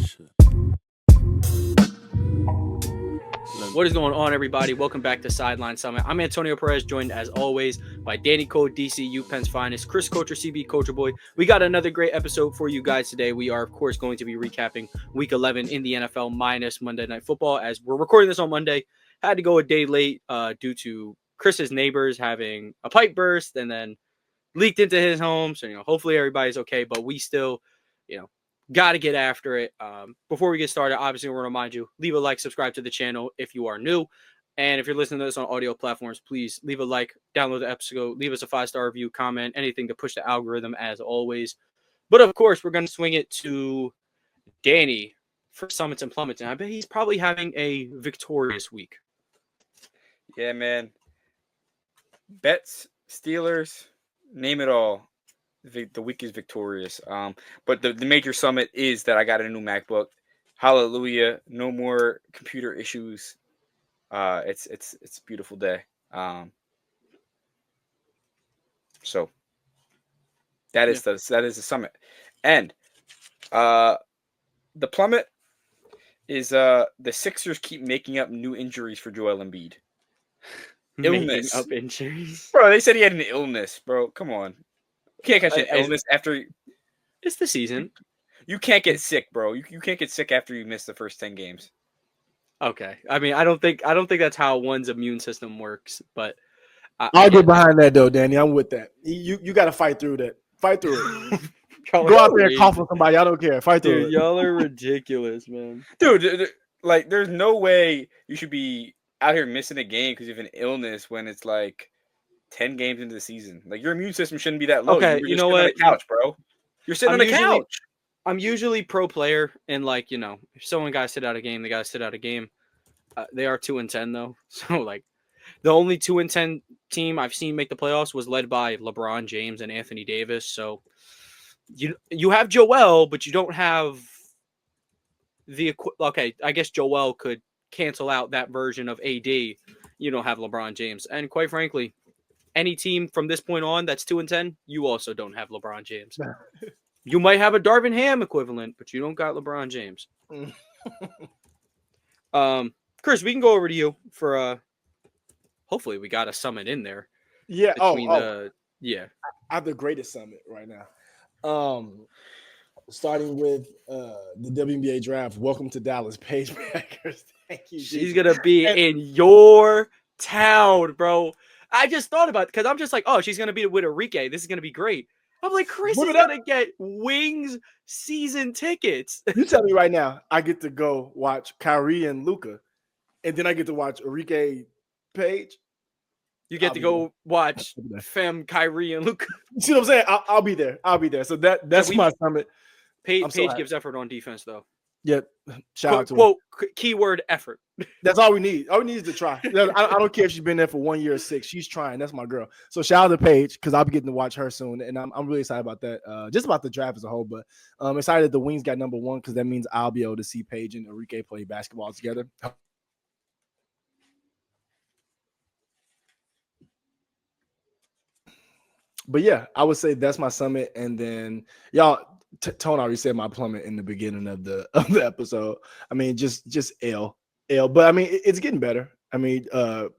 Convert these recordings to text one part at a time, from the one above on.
shit. What is going on, everybody? Welcome back to Sideline Summit. I'm Antonio Perez, joined as always by Danny Cole, DC, UPenn's finest, Chris Coacher, CB Coacher Boy. We got another great episode for you guys today. We are, of course, going to be recapping Week 11 in the NFL minus Monday Night Football. As we're recording this on Monday, had to go a day late due to Chris's neighbors having a pipe burst and then leaked into his home. So, hopefully everybody's okay, but we still, got to get after it. Before we get started, obviously, we're going to remind you, leave a like, subscribe to the channel if you are new. And if you're listening to this on audio platforms, please leave a like, download the episode, leave us a 5-star review, comment, anything to push the algorithm as always. But of course, we're going to swing it to Danny for Summits and Plummets. And I bet he's probably having a victorious week. Yeah, man. Bets, Steelers, name it all. The week is victorious. But the major summit is that I got a new MacBook. Hallelujah! No more computer issues. It's a beautiful day. So that is the summit, and the plummet is the Sixers keep making up new injuries for Joel Embiid. Illness. Making up injuries, bro. They said he had an illness, bro. Come on. You can't catch an illness after. It's the season. You can't get sick, bro. You can't get sick after you miss the first 10 games. Okay. I mean, I don't think that's how one's immune system works, but I'll get behind that though, Danny. I'm with that. You got to fight through that. Fight through it. Go out there and cough on somebody. I don't care. Fight through it. Y'all are ridiculous, man. Dude, like, there's no way you should be out here missing a game because you have an illness when it's like 10 games into the season. Like, your immune system shouldn't be that low. Okay, you know what? On the couch, bro. You're sitting on the couch. I'm usually pro player, and like, if someone got to sit out a game, they got to sit out a game. They are 2-10 though, so like, the only 2-10 team I've seen make the playoffs was led by LeBron James and Anthony Davis. So you have Joel, but you don't have okay. I guess Joel could cancel out that version of AD. You don't have LeBron James, and quite frankly, any team from this point on that's 2-10, you also don't have LeBron James. You might have a Darvin Ham equivalent, but you don't got LeBron James. Chris, we can go over to you for hopefully we got a summit in there. Yeah. Yeah. I have the greatest summit right now. Starting with the WNBA draft. Welcome to Dallas, Paige Packers. Thank you. She's gonna be in your town, bro. I just thought about it because I'm just like, oh, she's gonna be with Enrique. This is gonna be great. I'm like, Chris is gonna get Wings season tickets. You tell me right now, I get to go watch Kyrie and Luka, and then I get to watch Enrique Paige. You get to go watch Fem, Kyrie, and Luka. You see what I'm saying? I'll be there. I'll be there. So that's my summit. Paige gives effort on defense, though. Yeah. Shout out to quote, keyword effort. That's all we need. All we need is to try. I don't care if she's been there for 1 year or 6. She's trying. That's my girl. So shout out to Paige because I'll be getting to watch her soon. And I'm really excited about that. Just about the draft as a whole. But I'm excited that the Wings got number 1 because that means I'll be able to see Paige and Enrique play basketball together. But yeah, I would say that's my summit. And then y'all, Tone already said my plummet in the beginning of the episode. I mean, just L. But I mean, it's getting better. I mean,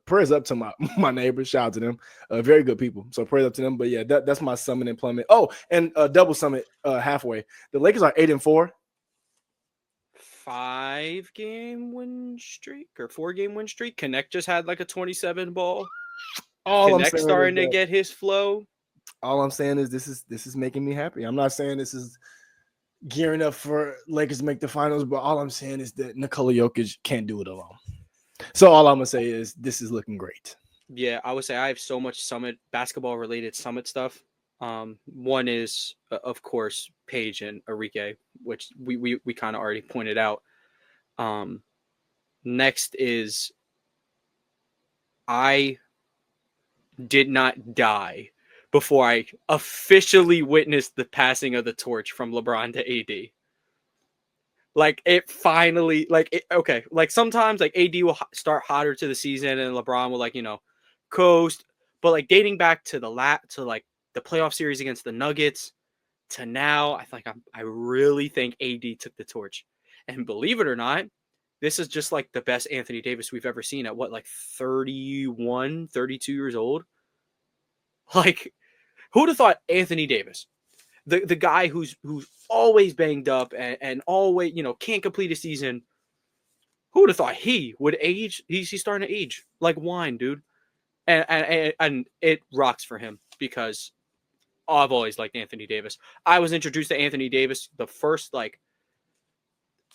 prayers up to my neighbors. Shout out to them. Very good people. So prayers up to them. But yeah, that's my summit and plummet. Oh, and double summit halfway. The Lakers are 8-4. 5-game win streak or 4-game win streak. Connect just had like a 27 ball. Connect starting to get his flow. All I'm saying is this is making me happy. I'm not saying this is gearing up for Lakers to make the finals, but all I'm saying is that Nikola Jokic can't do it alone. So all I'm gonna say is this is looking great. Yeah, I would say I have so much summit basketball related summit stuff. One is of course Paige and Enrique, which we kind of already pointed out. Next is I did not die before I officially witnessed the passing of the torch from LeBron to AD. Like, it finally, okay, like, sometimes, like, AD will start hotter to the season, and LeBron will, like, coast. But, like, dating back to the playoff series against the Nuggets to now, I really think AD took the torch. And believe it or not, this is just like the best Anthony Davis we've ever seen at what, like 31, 32 years old? Like, who would have thought Anthony Davis, the guy who's always banged up and always, can't complete a season, who would have thought he would age? He's starting to age like wine, dude. And it rocks for him because I've always liked Anthony Davis. I was introduced to Anthony Davis the first,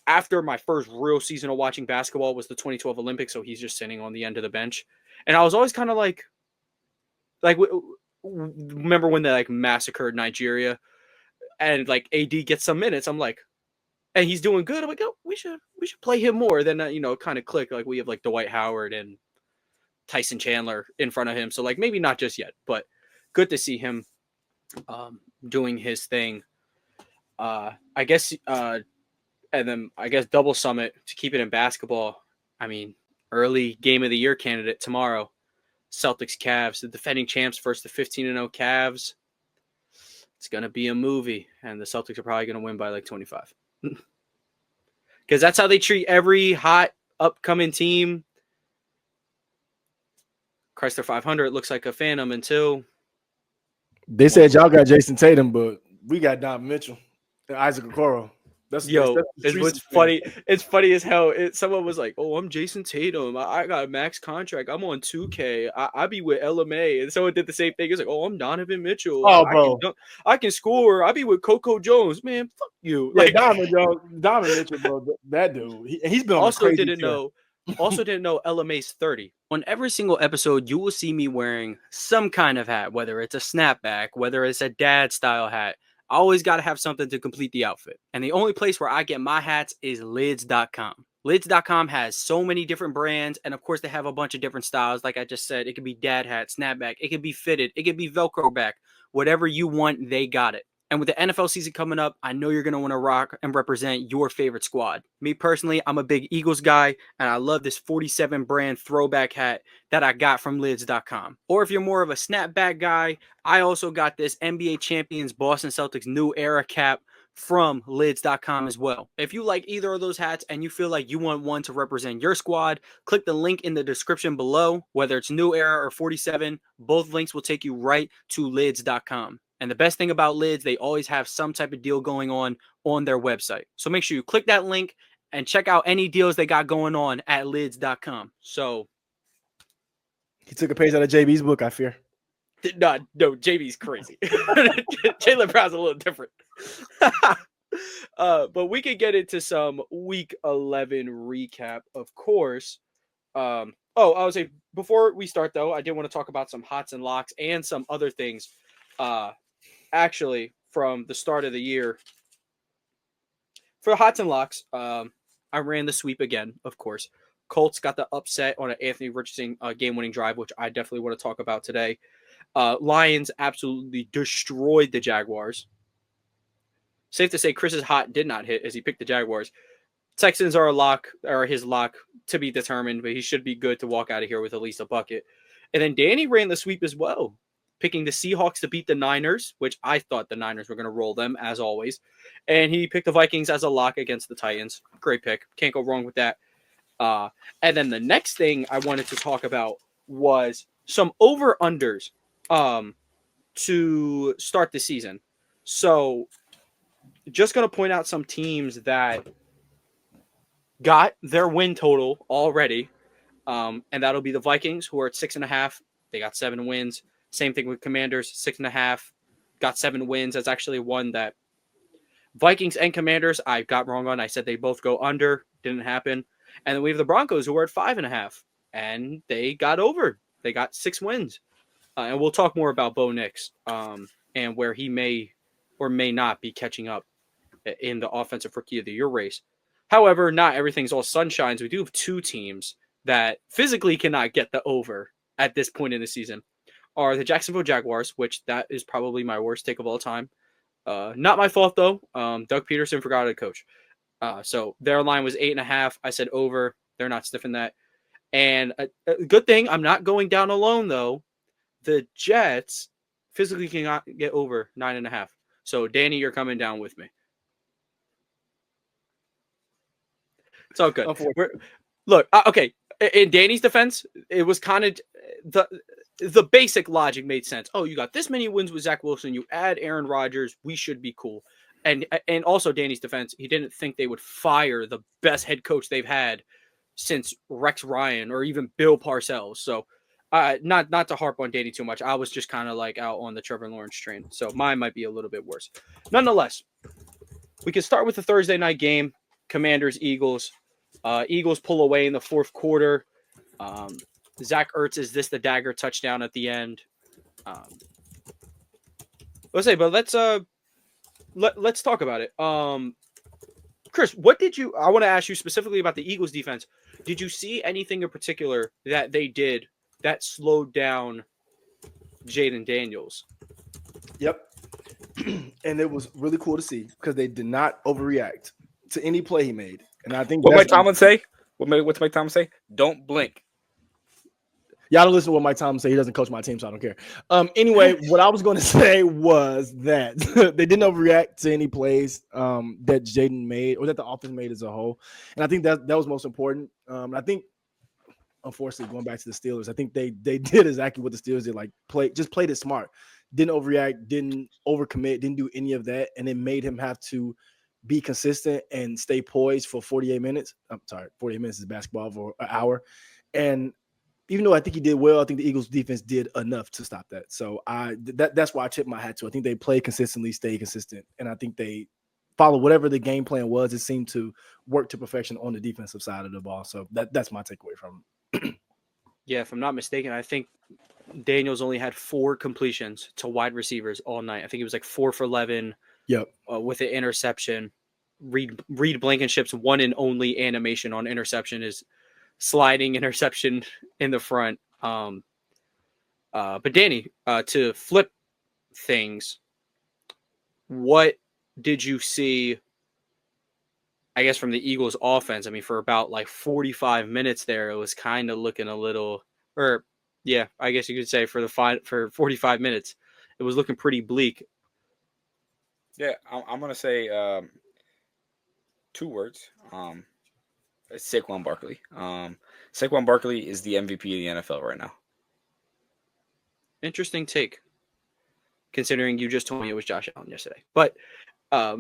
after my first real season of watching basketball was the 2012 Olympics, so he's just sitting on the end of the bench. And I was always kind of like, remember when they massacred Nigeria and AD gets some minutes? I'm like, and he's doing good. I'm like, oh, we should play him more. Then kind of click. We have Dwight Howard and Tyson Chandler in front of him, so maybe not just yet, but good to see him doing his thing. I guess, and then I guess double summit to keep it in basketball. I mean, early game of the year candidate tomorrow. Celtics Cavs, the defending champs versus the 15-0 Cavs. It's gonna be a movie, and the Celtics are probably gonna win by 25. Because that's how they treat every hot upcoming team. Chrysler 500 looks like a phantom until they said y'all got Jason Tatum, but we got Don Mitchell and Isaac Okoro. That's what's funny. It's funny as hell. Someone was like, "Oh, I'm Jason Tatum. I got a max contract. I'm on 2K. I be with LMA." And someone did the same thing. It's like, "Oh, I'm Donovan Mitchell. Oh, bro, I can score. I be with Coco Jones. Man, fuck you." Yeah, Donovan Mitchell, bro. That dude. He's been on also crazy didn't know. Also didn't know LMA's 30. On every single episode, you will see me wearing some kind of hat, whether it's a snapback, whether it's a dad style hat. I always got to have something to complete the outfit. And the only place where I get my hats is lids.com. Lids.com has so many different brands. And of course, they have a bunch of different styles. Like I just said, it could be dad hat, snapback. It could be fitted. It could be Velcro back. Whatever you want, they got it. And with the NFL season coming up, I know you're going to want to rock and represent your favorite squad. Me personally, I'm a big Eagles guy, and I love this 47 brand throwback hat that I got from lids.com. Or if you're more of a snapback guy, I also got this NBA champions Boston Celtics new era cap from lids.com as well. If you like either of those hats and you feel like you want one to represent your squad, click the link in the description below. Whether it's new era or 47, both links will take you right to lids.com. And the best thing about Lids, they always have some type of deal going on their website. So make sure you click that link and check out any deals they got going on at lids.com. So he took a page out of JB's book, I fear. No, JB's crazy. Jaylen Brown's a little different. But we could get into some week 11 recap, of course. I would say before we start, though, I did want to talk about some hots and locks and some other things. Actually, from the start of the year, for hots and locks, I ran the sweep again, of course. Colts got the upset on an Anthony Richardson game-winning drive, which I definitely want to talk about today. Lions absolutely destroyed the Jaguars. Safe to say Chris's hot did not hit as he picked the Jaguars. Texans are his lock to be determined, but he should be good to walk out of here with at least a bucket. And then Danny ran the sweep as well, picking the Seahawks to beat the Niners, which I thought the Niners were going to roll them, as always. And he picked the Vikings as a lock against the Titans. Great pick. Can't go wrong with that. And then the next thing I wanted to talk about was some over-unders to start the season. So just going to point out some teams that got their win total already. And that'll be the Vikings, who are at 6.5. They got 7 wins. Same thing with Commanders, 6.5, got 7 wins. That's actually one that Vikings and Commanders I got wrong on. I said they both go under. Didn't happen. And then we have the Broncos, who are at 5.5, and they got over. They got 6 wins. And we'll talk more about Bo Nix and where he may or may not be catching up in the Offensive Rookie of the Year race. However, not everything's all sunshines. We do have 2 teams that physically cannot get the over at this point in the season. Are the Jacksonville Jaguars, which that is probably my worst take of all time. Not my fault, though. Doug Peterson forgot to coach. So their line was 8.5. I said over. They're not sniffing that. And a good thing, I'm not going down alone, though. The Jets physically cannot get over 9.5. So, Danny, you're coming down with me. It's all good. Unfortunately. Look, okay. In Danny's defense, it was kind of the basic logic made sense. Oh, you got this many wins with Zach Wilson. You add Aaron Rodgers, we should be cool. And also Danny's defense, he didn't think they would fire the best head coach they've had since Rex Ryan or even Bill Parcells. So, not to harp on Danny too much. I was just kind of like out on the Trevor Lawrence train. So mine might be a little bit worse. Nonetheless, we can start with the Thursday night game. Commanders, Eagles. Eagles pull away in the fourth quarter. Zach Ertz is this the dagger touchdown at the end. Let's talk about it. Chris, what did you? I want to ask you specifically about the Eagles defense. Did you see anything in particular that they did that slowed down Jayden Daniels? Yep. And it was really cool to see because they did not overreact to any play he made. And I think what Mike Tomlin say? What's Mike Tomlin say? Don't blink. Y'all don't listen to what Mike Tomlin say. He doesn't coach my team, so I don't care. Anyway, what I was going to say was that they didn't overreact to any plays that Jayden made or that the offense made as a whole. And I think that was most important. I think, unfortunately, going back to the Steelers, I think they did exactly what the Steelers did. Like played it smart. Didn't overreact, didn't overcommit, didn't do any of that. And it made him have to be consistent and stay poised for 48 minutes. I'm sorry, 48 minutes is basketball for an hour. And even though I think he did well, I think the Eagles defense did enough to stop that. So that's why I tip my hat to. I think they play consistently, stay consistent, and I think they follow whatever the game plan was. It seemed to work to perfection on the defensive side of the ball. So that's my takeaway from it. Yeah, if I'm not mistaken, I think Daniels only had 4 completions to wide receivers all night. I think it was like 4 for 11. Yep. With an interception. Reed Blankenship's one and only animation on interception is sliding interception in the front. But Danny, to flip things, what did you see, I guess, from the Eagles offense? I mean, for about like 45 minutes there, it was kind of looking a little, or yeah, I guess you could say for 45 minutes, it was looking pretty bleak. Yeah, I'm going to say 2 words. Saquon Barkley. Saquon Barkley is the MVP of the NFL right now. Interesting take, considering you just told me it was Josh Allen yesterday. But I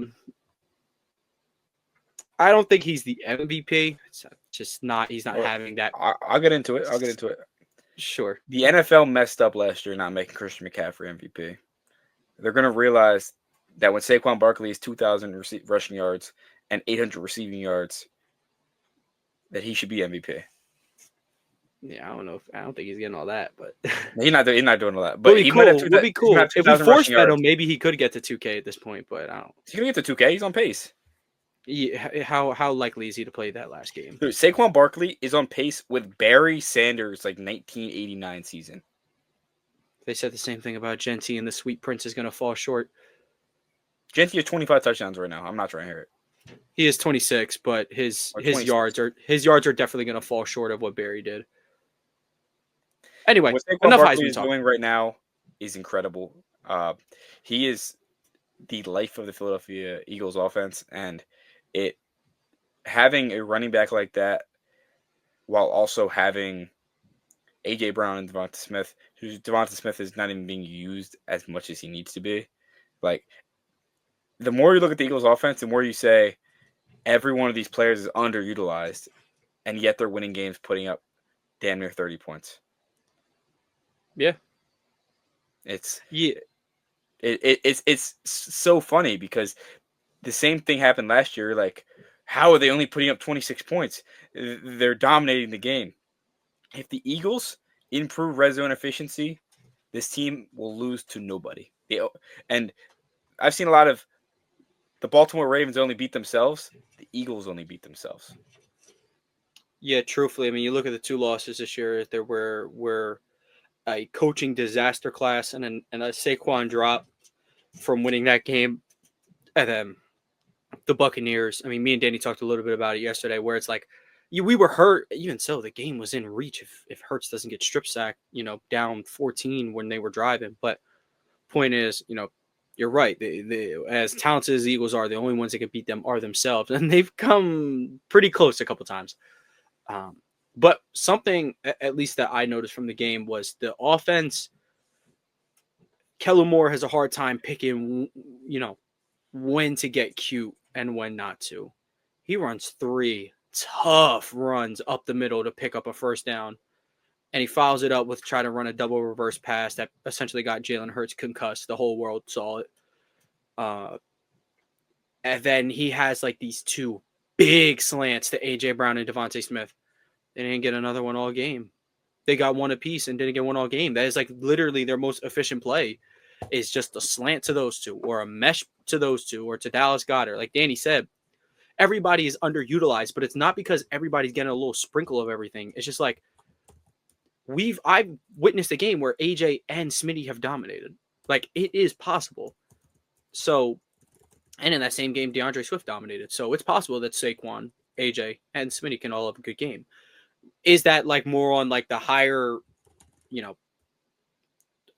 don't think he's the MVP. It's just not. He's not having that. I'll get into it. Sure. The NFL messed up last year not making Christian McCaffrey MVP. They're going to realize that when Saquon Barkley is 2,000 rushing yards and 800 receiving yards, that he should be MVP. Yeah, I don't think he's getting all that, but he's not doing all that. But he might have would be cool. If we force fed him, maybe he could get to 2K at this point. But I don't. He's gonna get to 2K. He's on pace. How likely is he to play that last game? Dude, Saquon Barkley is on pace with Barry Sanders' 1989 season. They said the same thing about Genty, and the Sweet Prince is going to fall short. Genty has 25 touchdowns right now. I'm not trying to hear it. He is 26, but his yards are definitely going to fall short of what Barry did. Anyway, what Saquon enough Barkley Heisman is talk. doing right now is incredible. He is the life of the Philadelphia Eagles offense, and having a running back like that, while also having A.J. Brown and Devonta Smith, Devonta Smith is not even being used as much as he needs to be. Like, the more you look at the Eagles offense, the more you say every one of these players is underutilized, and yet they're winning games, putting up damn near 30 points. Yeah. It's so funny because the same thing happened last year. Like, how are they only putting up 26 points? They're dominating the game. If the Eagles improve red zone efficiency, this team will lose to nobody. And I've seen a lot of the Baltimore Ravens only beat themselves. The Eagles only beat themselves. Yeah, truthfully, I mean, you look at the 2 losses this year. There were a coaching disaster class and a Saquon drop from winning that game. And then the Buccaneers. I mean, me and Danny talked a little bit about it yesterday, where it's like we were hurt. Even so, the game was in reach if Hurts doesn't get strip sacked, down 14 when they were driving. But point is, you're right. As talented as the Eagles are, the only ones that can beat them are themselves, and they've come pretty close a couple times. But something, at least that I noticed from the game, was the offense. Kellen Moore has a hard time picking, when to get cute and when not to. He runs 3 tough runs up the middle to pick up a first down, and he follows it up with trying to run a double reverse pass that essentially got Jalen Hurts concussed. The whole world saw it. And then he has like these 2 big slants to A.J. Brown and Devontae Smith. They didn't get another one all game. They got one apiece and didn't get one all game. That is like literally their most efficient play, is just a slant to those 2 or a mesh to those 2 or to Dallas Goedert. Like Danny said, everybody is underutilized, but it's not because everybody's getting a little sprinkle of everything. It's just like I've witnessed a game where AJ and Smitty have dominated. Like, it is possible. So, and in that same game, DeAndre Swift dominated. So it's possible that Saquon, AJ, and Smitty can all have a good game. Is that like more on like the higher,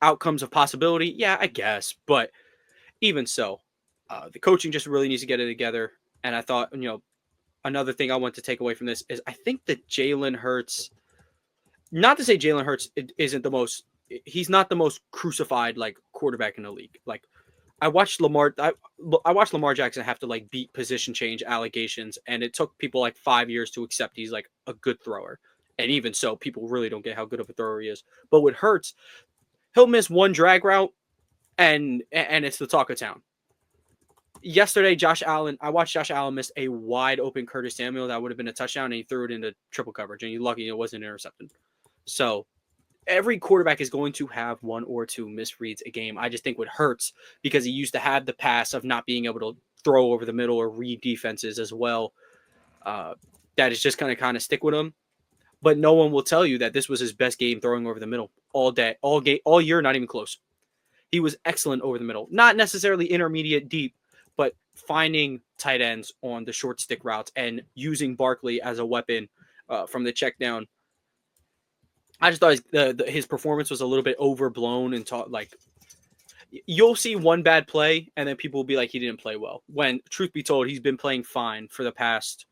outcomes of possibility? Yeah, I guess. But even so, the coaching just really needs to get it together. And I thought, another thing I want to take away from this is I think that Jalen Hurts, not to say Jalen Hurts isn't the most, he's not the most crucified like quarterback in the league. Like, I watched Lamar Jackson have to like beat position change allegations, and it took people like 5 years to accept he's like a good thrower. And even so, people really don't get how good of a thrower he is. But with Hurts, he'll miss one drag route, and it's the talk of town. Yesterday, I watched Josh Allen miss a wide open Curtis Samuel that would have been a touchdown, and he threw it into triple coverage, and he's lucky it wasn't intercepted. So every quarterback is going to have 1 or 2 misreads a game. I just think with Hurts, because he used to have the pass of not being able to throw over the middle or read defenses as well, that is just going to kind of stick with him. But no one will tell you that this was his best game throwing over the middle all day, all year, not even close. He was excellent over the middle. Not necessarily intermediate deep, but finding tight ends on the short stick routes and using Barkley as a weapon from the check down. I just thought his performance was a little bit overblown and like you'll see one bad play and then people will be like he didn't play well. When truth be told, he's been playing fine for the past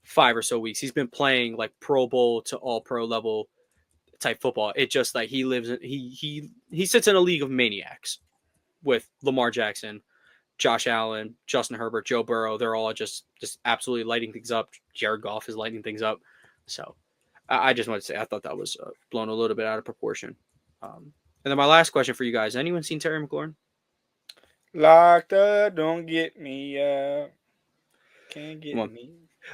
5 or so weeks. He's been playing like Pro Bowl to all pro level type football. It just like he sits in a league of maniacs with Lamar Jackson, Josh Allen, Justin Herbert, Joe Burrow. They're all just absolutely lighting things up. Jared Goff is lighting things up. So I just wanted to say I thought that was blown a little bit out of proportion. And then my last question for you guys: anyone seen Terry McLaurin? Locked up, don't get me up. Can't get me.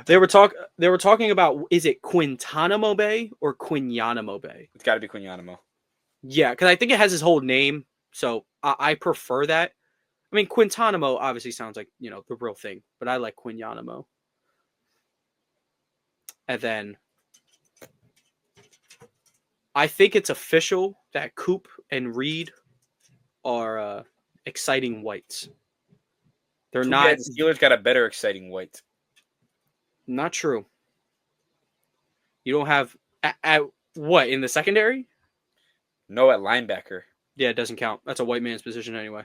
They were talking about, is it Quintanamo Bay or Quinyanamo Bay? It's got to be Quinyanamo. Yeah, because I think it has his whole name, so I prefer that. I mean, Quintanamo obviously sounds like the real thing, but I like Quinyanamo. And then I think it's official that Coop and Reed are exciting whites. They're not. The Steelers got a better exciting white. Not true. You don't have at what in the secondary? No, at linebacker. Yeah, it doesn't count. That's a white man's position anyway.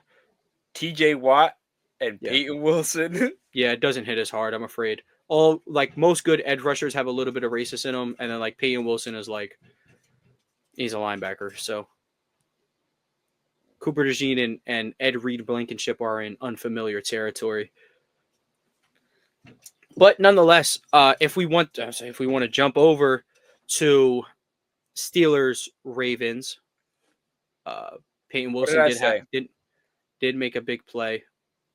T.J. Watt and Peyton Wilson. Yeah, it doesn't hit as hard, I'm afraid. All like most good edge rushers have a little bit of racist in them, and then like Peyton Wilson is like he's a linebacker. So Cooper DeJean and Ed Reed Blankenship are in unfamiliar territory. But nonetheless, if we want to jump over to Steelers Ravens, Peyton Wilson did make a big play.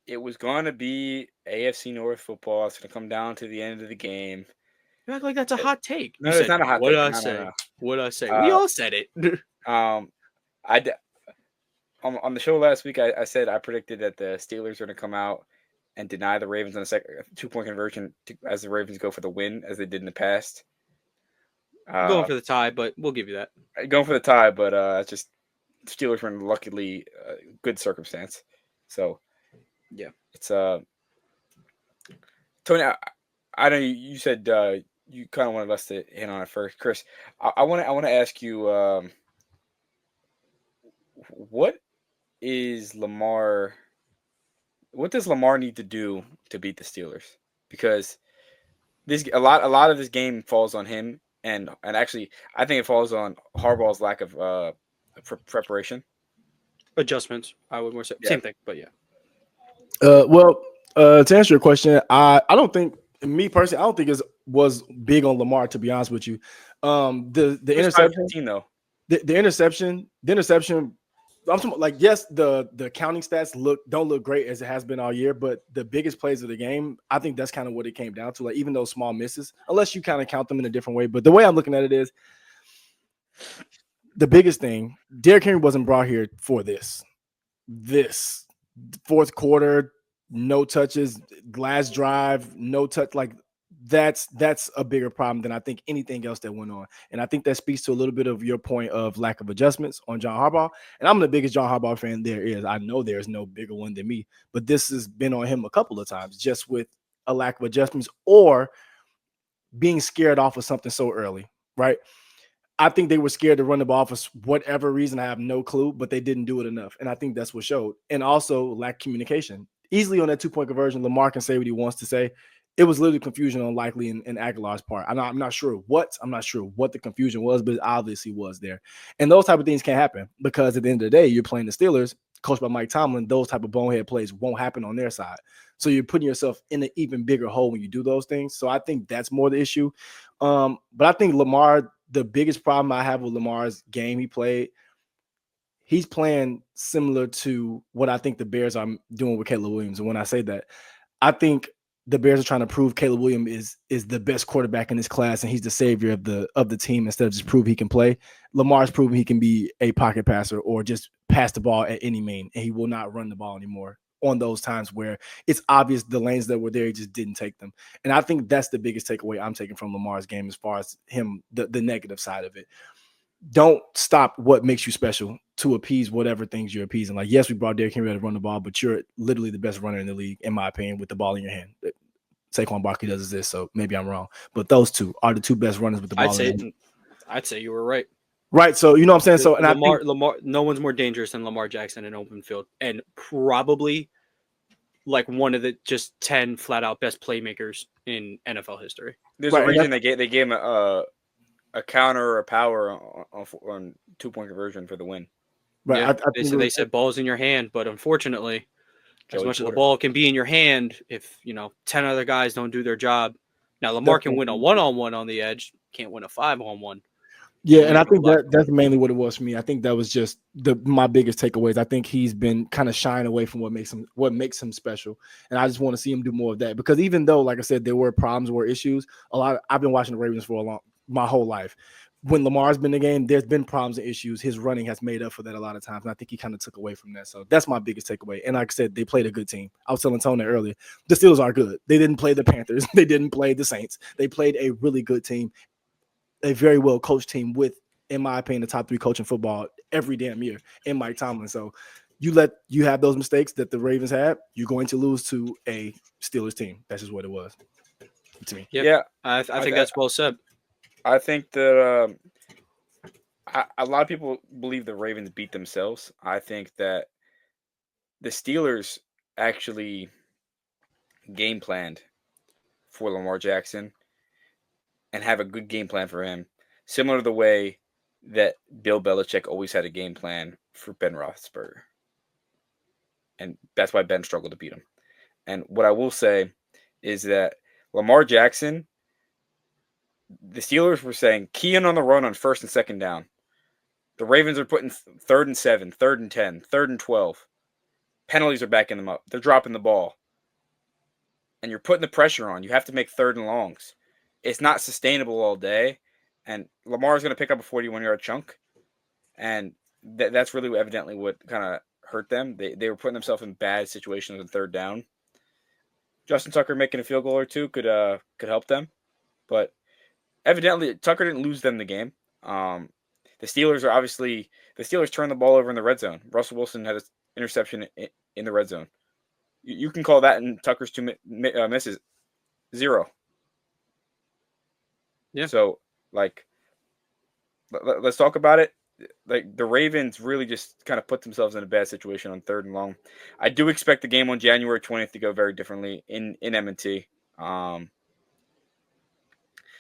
It was going to be AFC North football. It's going to come down to the end of the game. You act like that's a hot take. No, it's not a hot take. What did I say? What did I say? We all said it. On the show last week, I said I predicted that the Steelers are going to come out and deny the Ravens on a 2-point conversion as the Ravens go for the win, as they did in the past. Going for the tie, but we'll give you that. Going for the tie, but it's just Steelers were in luckily good circumstance. So, yeah, it's Tony. I know you said you kind of wanted us to hit on it first, Chris. I want to ask you, what is Lamar what does Lamar need to do to beat the Steelers? Because a lot of this game falls on him, and actually I think it falls on Harbaugh's lack of preparation. Adjustments, I would more say. Yeah. Same thing, but yeah. To answer your question, I don't think, me personally, I don't think it was big on Lamar, to be honest with you. The interception, though. The interception. I'm talking, like, yes, the counting stats don't look great as it has been all year, but the biggest plays of the game, I think that's kind of what it came down to. Like, even those small misses, unless you kind of count them in a different way, but the way I'm looking at it is, the biggest thing, Derrick Henry wasn't brought here for this fourth quarter, no touches, glass drive, no touch. Like, that's a bigger problem than I think anything else that went on. And I think that speaks to a little bit of your point of lack of adjustments on John Harbaugh. And I'm the biggest John Harbaugh fan there is. I know there's no bigger one than me, but this has been on him a couple of times, just with a lack of adjustments or being scared off of something so early, right? I think they were scared to run the ball for whatever reason. I have no clue, but they didn't do it enough. And I think that's what showed. And also lack communication. Easily on that 2-point conversion, Lamar can say what he wants to say. It was literally confusion on Likely and Aguilar's part. I'm not sure what the confusion was, but it obviously was there. And those type of things can't happen because at the end of the day, you're playing the Steelers, coached by Mike Tomlin. Those type of bonehead plays won't happen on their side. So you're putting yourself in an even bigger hole when you do those things. So I think that's more the issue. But I think Lamar, the biggest problem I have with Lamar's game he played, he's playing similar to what I think the Bears are doing with Caleb Williams. And when I say that, I think the Bears are trying to prove Caleb Williams is the best quarterback in this class and he's the savior of the team instead of just prove he can play. Lamar's proven he can be a pocket passer or just pass the ball at any mean, and he will not run the ball anymore on those times where it's obvious the lanes that were there, he just didn't take them. And I think that's the biggest takeaway I'm taking from Lamar's game as far as him, the negative side of it. Don't stop what makes you special to appease whatever things you're appeasing. Like, yes, we brought Derrick Henry to run the ball, but you're literally the best runner in the league, in my opinion, with the ball in your hand. Saquon Barkley does this, so maybe I'm wrong. But those two are the two best runners with the ball in their hand. I'd say you were right. Right, so you know what I'm saying? So, and Lamar, no one's more dangerous than Lamar Jackson in open field, and probably like one of the just 10 flat out best playmakers in NFL history. There's a reason they gave him a counter or a power on 2-point conversion for the win. Right, yeah, they said ball's in your hand, but unfortunately, as much as the ball can be in your hand, if 10 other guys don't do their job, now Lamar can win a 1-on-1 on the edge, can't win a 5-on-1. Yeah, and I think that's mainly what it was for me. I think that was just my biggest takeaways. I think he's been kind of shying away from what makes him special, and I just want to see him do more of that. Because even though, like I said, there were problems, were issues. I've been watching the Ravens for my whole life. When Lamar's been in the game, there's been problems and issues. His running has made up for that a lot of times, and I think he kind of took away from that. So that's my biggest takeaway. And like I said, they played a good team. I was telling Tony earlier, the Steelers are good. They didn't play the Panthers. They didn't play the Saints. They played a really good team, a very well coached team with, in my opinion, the top 3 coach in football every damn year in Mike Tomlin. So you have those mistakes that the Ravens had, you're going to lose to a Steelers team. That's just what it was to me. Yeah, I think that's well said. I think that a lot of people believe the Ravens beat themselves. I think that the Steelers actually game planned for Lamar Jackson and have a good game plan for him, similar to the way that Bill Belichick always had a game plan for Ben Roethlisberger. And that's why Ben struggled to beat him. And what I will say is that Lamar Jackson, the Steelers were saying, key in on the run on 1st and 2nd down. The Ravens are putting 3rd and 7, 3rd and 10, 3rd and 12. Penalties are backing them up. They're dropping the ball. And you're putting the pressure on. You have to make 3rd and longs. It's not sustainable all day. And Lamar's going to pick up a 41-yard chunk. And that's really evidently what kind of hurt them. They were putting themselves in bad situations on 3rd down. Justin Tucker making a field goal or two could help them. But evidently, Tucker didn't lose them the game. The Steelers turned the ball over in the red zone. Russell Wilson had an interception in the red zone. You can call that in Tucker's 2 misses 0. Yeah. So, let's talk about it. like the Ravens really just kind of put themselves in a bad situation on 3rd and long. I do expect the game on January 20th to go very differently in M&T,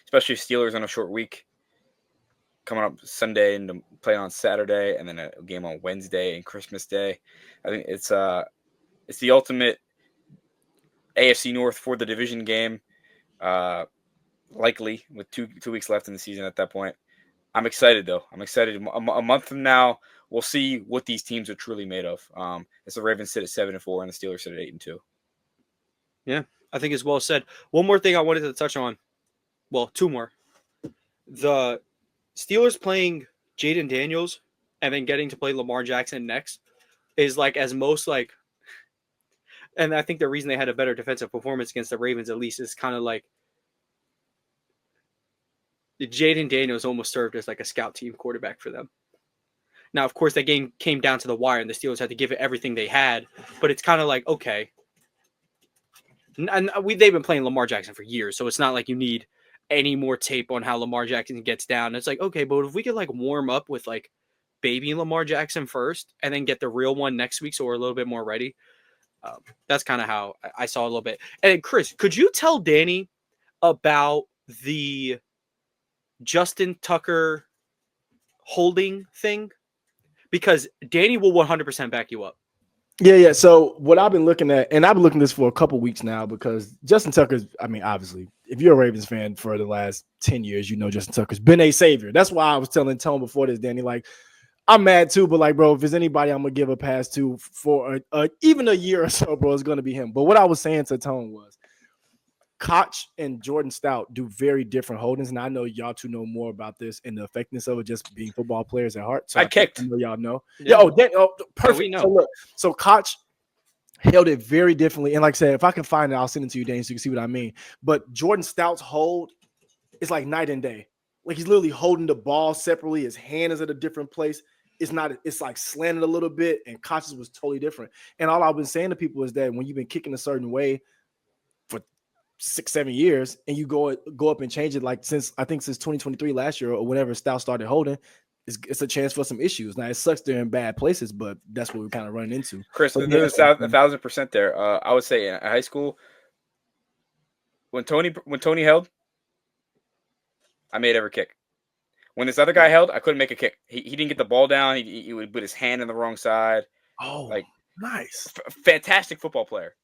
especially Steelers on a short week. Coming up Sunday and playing on Saturday, and then a game on Wednesday and Christmas Day. I think it's the ultimate AFC North for the division game. Likely with two weeks left in the season at that point. I'm excited though. I'm excited. A month from now, we'll see what these teams are truly made of. As the Ravens sit at 7-4 and the Steelers sit at 8-2. Yeah, I think it's well said. One more thing I wanted to touch on. Well, two more. The Steelers playing Jayden Daniels and then getting to play Lamar Jackson next is like as most like, and I think the reason they had a better defensive performance against the Ravens at least is kind of like Jayden Daniels almost served as like a scout team quarterback for them. Now, of course, that game came down to the wire and the Steelers had to give it everything they had, but it's kind of like, okay. And they've been playing Lamar Jackson for years, so it's not like you need any more tape on how Lamar Jackson gets down. It's like, okay, but if we could like warm up with like baby Lamar Jackson first and then get the real one next week so we're a little bit more ready. That's kind of how I saw a little bit. And Chris, could you tell Danny about the Justin Tucker holding thing? Because Danny will 100% back you up. Yeah. So what I've been looking at, and I've been looking at this for a couple weeks now, because Justin Tucker's, I mean, obviously, if you're a Ravens fan for the last 10 years, you know Justin Tucker's been a savior. That's why I was telling Tone before this, Danny, like, I'm mad too, but like, bro, if there's anybody I'm going to give a pass to for even a year or so, bro, it's going to be him. But what I was saying to Tone was, Koch and Jordan Stout do very different holdings, and I know y'all two know more about this and the effectiveness of it just being football players at heart. So I kicked. I know y'all know. Yeah. Perfect. we know. So look, so Koch held it very differently, and like I said, if I can find it, I'll send it to you, Danny, so you can see what I mean. But Jordan Stout's hold is like night and day. Like he's literally holding the ball separately. His hand is at a different place. It's like slanted a little bit, and Koch's was totally different. And all I've been saying to people is that when you've been kicking a certain way for 6-7 years and you go up and change it, like since 2023 last year or whenever Stout started holding, it's a chance for some issues. Now it sucks they're in bad places, but that's what we're kind of running into. Chris, But there's 1,000% there. I would say in high school, when Tony held, I made every kick. When this other guy held, I couldn't make a kick. He didn't get the ball down. He would put his hand on the wrong side. Oh, like nice, fantastic football player.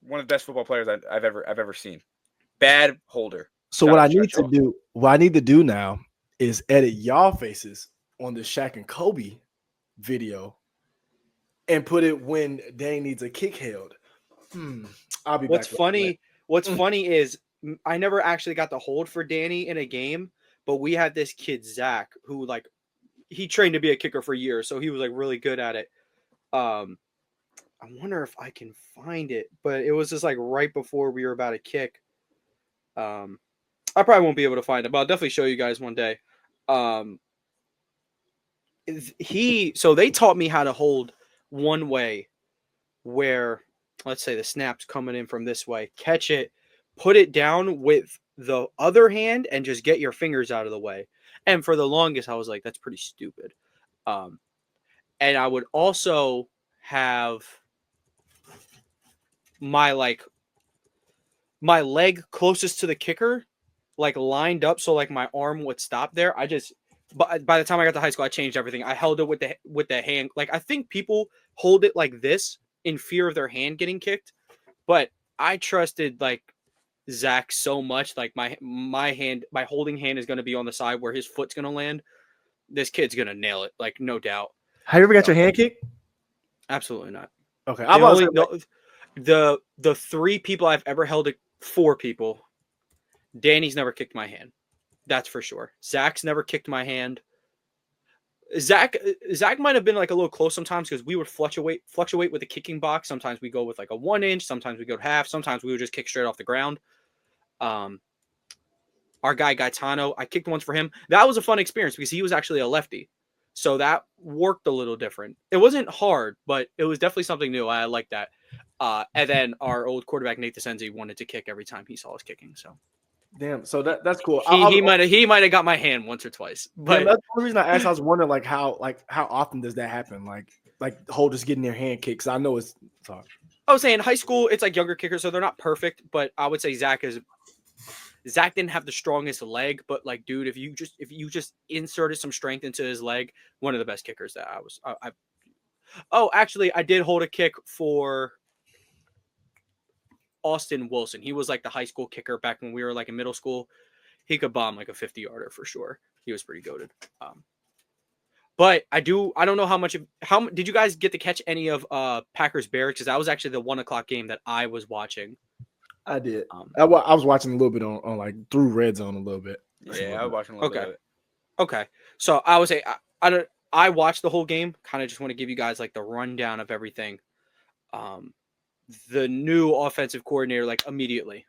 One of the best football players I've ever seen. Bad holder. So what I need to do now is edit y'all faces on the Shaq and Kobe video and put it when Danny needs a kick held. I'll be What's back. What's funny is I never actually got to hold for Danny in a game, but we had this kid, Zach, who like he trained to be a kicker for years, so he was like really good at it. I wonder if I can find it, but it was just like right before we were about to kick. I probably won't be able to find it, but I'll definitely show you guys one day. So they taught me how to hold one way where, let's say the snap's coming in from this way, catch it, put it down with the other hand and just get your fingers out of the way. And for the longest, I was like, that's pretty stupid. And I would also have my leg closest to the kicker, like lined up. So like my arm would stop there. But by the time I got to high school, I changed everything. I held it with the hand. Like I think people hold it like this in fear of their hand getting kicked. But I trusted like Zach so much. Like my holding hand is going to be on the side where his foot's going to land. This kid's going to nail it. Like no doubt. Have you ever got your hand kicked? Absolutely not. Okay. The 3 people I've ever held it, 4 people. Danny's never kicked my hand. That's for sure. Zach's never kicked my hand. Zach might have been like a little close sometimes because we would fluctuate with the kicking box. Sometimes we go with like a 1 inch. Sometimes we go half. Sometimes we would just kick straight off the ground. Our guy Gaetano, I kicked once for him. That was a fun experience because he was actually a lefty. So that worked a little different. It wasn't hard, but it was definitely something new. I like that. And then our old quarterback, Nate DeCenzi, wanted to kick every time he saw us kicking. So Damn. So that's cool. He might have got my hand once or twice. But that's the reason I asked. I was wondering how often does that happen? Like holders getting their hand kicked. 'Cause I know it's sorry. I was saying high school, it's like younger kickers, so they're not perfect. But I would say Zach didn't have the strongest leg, but like, dude, if you just inserted some strength into his leg, one of the best kickers that actually, I did hold a kick for Austin Wilson. He was like the high school kicker back when we were like in middle school. He could bomb like a 50-yarder for sure. He was pretty goated. But I don't know how did you guys get to catch any of Packers Bears? Because that was actually the 1:00 game that I was watching. I did. I was watching a little bit on like through Red Zone a little bit. Yeah, I was watching a little bit of it. Okay. So I would say I watched the whole game. Kind of just want to give you guys like the rundown of everything. The new offensive coordinator, like immediately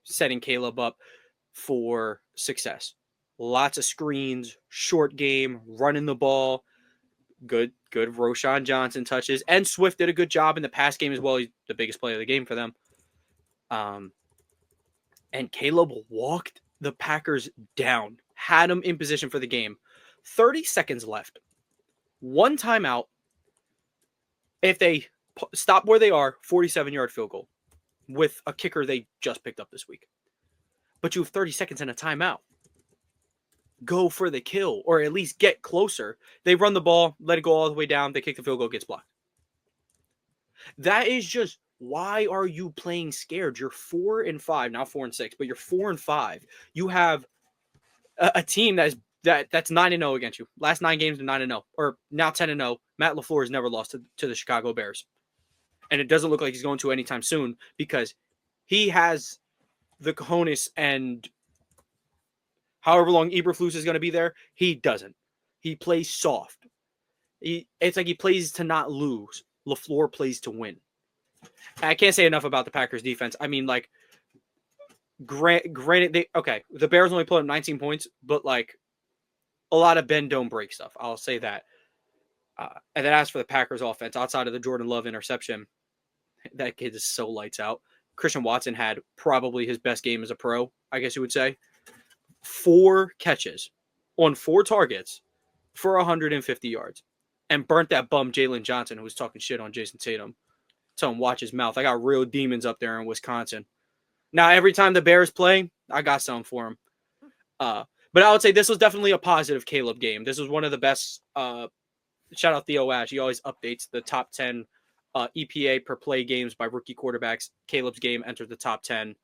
setting Caleb up for success. Lots of screens, short game, running the ball. Good Roshan Johnson touches. And Swift did a good job in the pass game as well. He's the biggest player of the game for them. And Caleb walked the Packers down, had them in position for the game. 30 seconds left. One timeout. If they stop where they are, 47-yard field goal with a kicker they just picked up this week. But you have 30 seconds and a timeout. Go for the kill or at least get closer. They run the ball, let it go all the way down. They kick the field goal, gets blocked. That is just, why are you playing scared? You're 4-5, now 4-6, but you're 4-5. You have a team that's 9-0 against you. Last 9 games are 9-0, or now 10-0. Matt LaFleur has never lost to the Chicago Bears. And it doesn't look like he's going to anytime soon because he has the cojones, and however long Eberflus is going to be there, he doesn't. He plays soft. It's like he plays to not lose. LaFleur plays to win. I can't say enough about the Packers defense. I mean, like, granted, the Bears only put up 19 points, but like a lot of bend don't break stuff. I'll say that. And then as for the Packers offense, outside of the Jordan Love interception, that kid is so lights out. Christian Watson had probably his best game as a pro, I guess you would say. 4 catches on 4 targets for 150 yards and burnt that bum Jalen Johnson who was talking shit on Jason Tatum. Tell him watch his mouth. I got real demons up there in Wisconsin. Now, every time the Bears play, I got something for him. But I would say this was definitely a positive Caleb game. This was one of the best. Shout out Theo Ash. He always updates the top 10 EPA per play games by rookie quarterbacks. Caleb's game entered the top 10.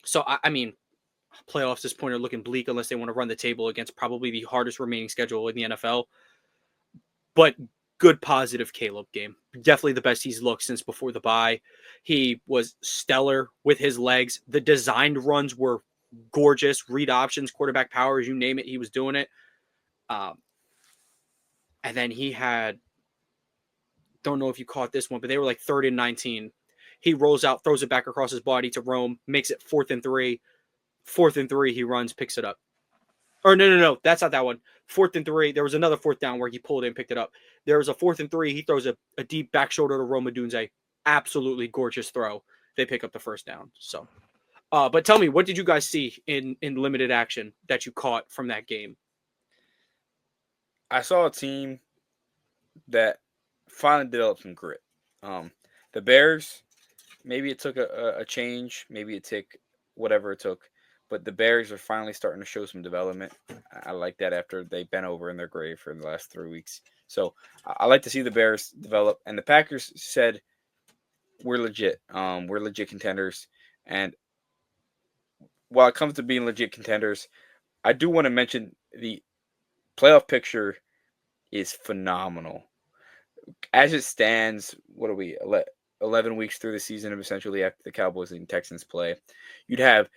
So, I mean, playoffs at this point are looking bleak unless they want to run the table against probably the hardest remaining schedule in the NFL. But good positive Caleb game. Definitely the best he's looked since before the bye. He was stellar with his legs. The designed runs were gorgeous. Read options, quarterback powers, you name it, he was doing it. And then he had, don't know if you caught this one, but they were like 3rd and 19. He rolls out, throws it back across his body to Rome, makes it 4th and 3. 4th and 3, he runs, picks it up. Or no, that's not that one. 4th and 3, there was another 4th down where he pulled it and picked it up. There was a 4th and 3, he throws a deep back shoulder to Roma Dunze. Absolutely gorgeous throw. They pick up the first down. So, but tell me, what did you guys see in limited action that you caught from that game? I saw a team that finally developed some grit. The Bears, maybe it took a change, maybe it took whatever it took, but the Bears are finally starting to show some development. I like that after they bent over in their grave for the last 3 weeks. So I like to see the Bears develop. And the Packers said, we're legit. We're legit contenders. And while it comes to being legit contenders, I do want to mention the playoff picture is phenomenal. As it stands, what are we, 11 weeks through the season, essentially after the Cowboys and Texans play, you'd have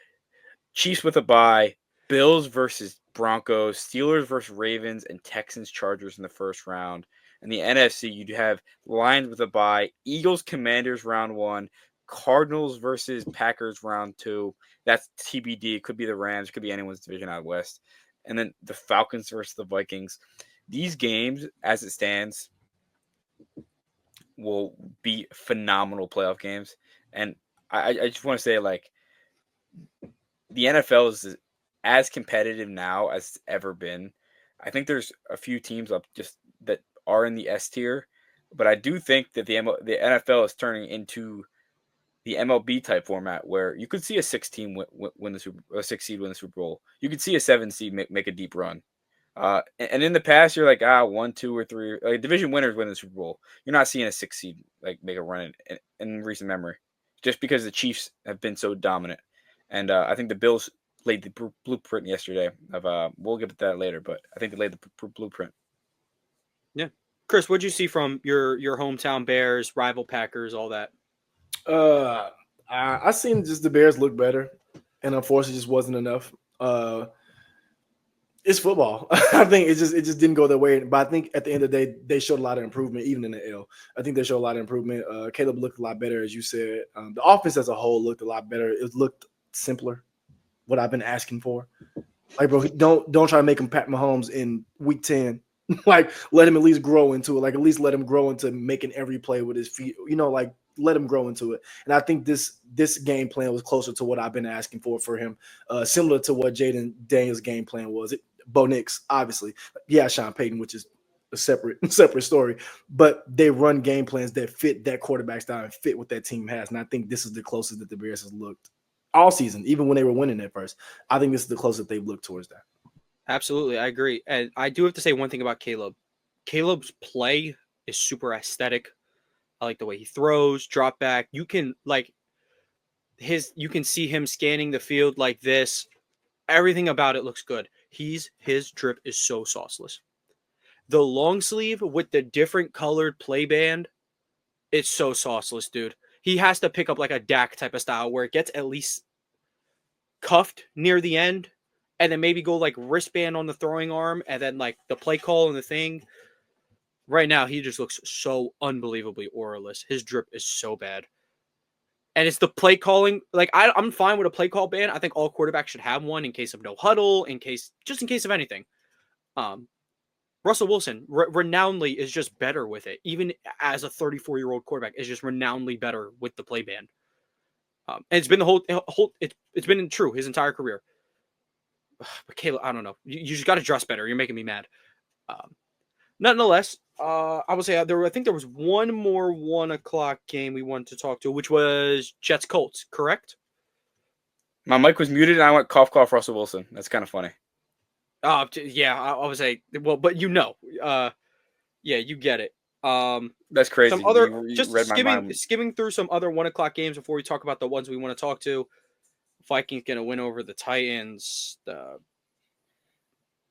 Chiefs with a bye, Bills versus Broncos, Steelers versus Ravens, and Texans Chargers in the first round. In the NFC, you'd have Lions with a bye, Eagles Commanders round 1, Cardinals versus Packers round 2. That's TBD. It could be the Rams. It could be anyone's division out west. And then the Falcons versus the Vikings. These games, as it stands, will be phenomenal playoff games. And I just want to say, like, the NFL is as competitive now as it's ever been. I think there's a few teams up just that are in the S tier, but I do think that the NFL is turning into the MLB type format where you could see a 16 win the a 6 seed win the Super Bowl. You could see a 7 seed make a deep run. And in the past, you're like 1, 2, or 3. Like division winners win the Super Bowl. You're not seeing a 6 seed like make a run in recent memory, just because the Chiefs have been so dominant. And I think the Bills laid the blueprint yesterday. We'll get to that later, but I think they laid the blueprint. Yeah, Chris, what'd you see from your hometown Bears, rival Packers, all that? I seen just the Bears look better, and unfortunately, just wasn't enough. It's football. I think it just didn't go their way. But I think at the end of the day, they showed a lot of improvement, even in the L. I think they showed a lot of improvement. Caleb looked a lot better, as you said. The offense as a whole looked a lot better. It looked simpler. What I've been asking for, like, bro, don't try to make him Pat Mahomes in week 10. Like, let him at least grow into it. Like, at least let him grow into making every play with his feet. Like, let him grow into it. And I think this game plan was closer to what I've been asking for him, similar to what Jayden Daniels' game plan was. Bo Nix, obviously, Sean Payton, which is a separate story, but they run game plans that fit that quarterback style and fit what that team has. And I think this is the closest that the Bears has looked all season, even when they were winning at first. I think this is the closest they've looked towards that. Absolutely, I agree. And I do have to say one thing about Caleb. Caleb's play is super aesthetic. I like the way he throws, drop back. You can see him scanning the field like this. Everything about it looks good. His drip is so sauceless. The long sleeve with the different colored play band, it's so sauceless, dude. He has to pick up like a Dak type of style where it gets at least cuffed near the end, and then maybe go like wristband on the throwing arm, and then like the play call and the thing. Right now, he just looks so unbelievably auraless. His drip is so bad. And it's the play calling. Like, I'm fine with a play call ban. I think all quarterbacks should have one in case of no huddle, just in case of anything. Russell Wilson, renownedly, is just better with it. Even as a 34-year-old quarterback, is just renownedly better with the play ban. And it's been the whole it's been true his entire career. But Caleb, I don't know. You just got to dress better. You're making me mad. Nonetheless, I would say I think there was one more 1:00 game we wanted to talk to, which was Jets Colts, correct? My mic was muted and I went cough Russell Wilson. That's kind of funny. Yeah, I would say, well, but yeah, you get it. That's crazy. Some other you just read my mind. skimming through some other 1:00 games before we talk about the ones we want to talk to. Vikings gonna win over the Titans.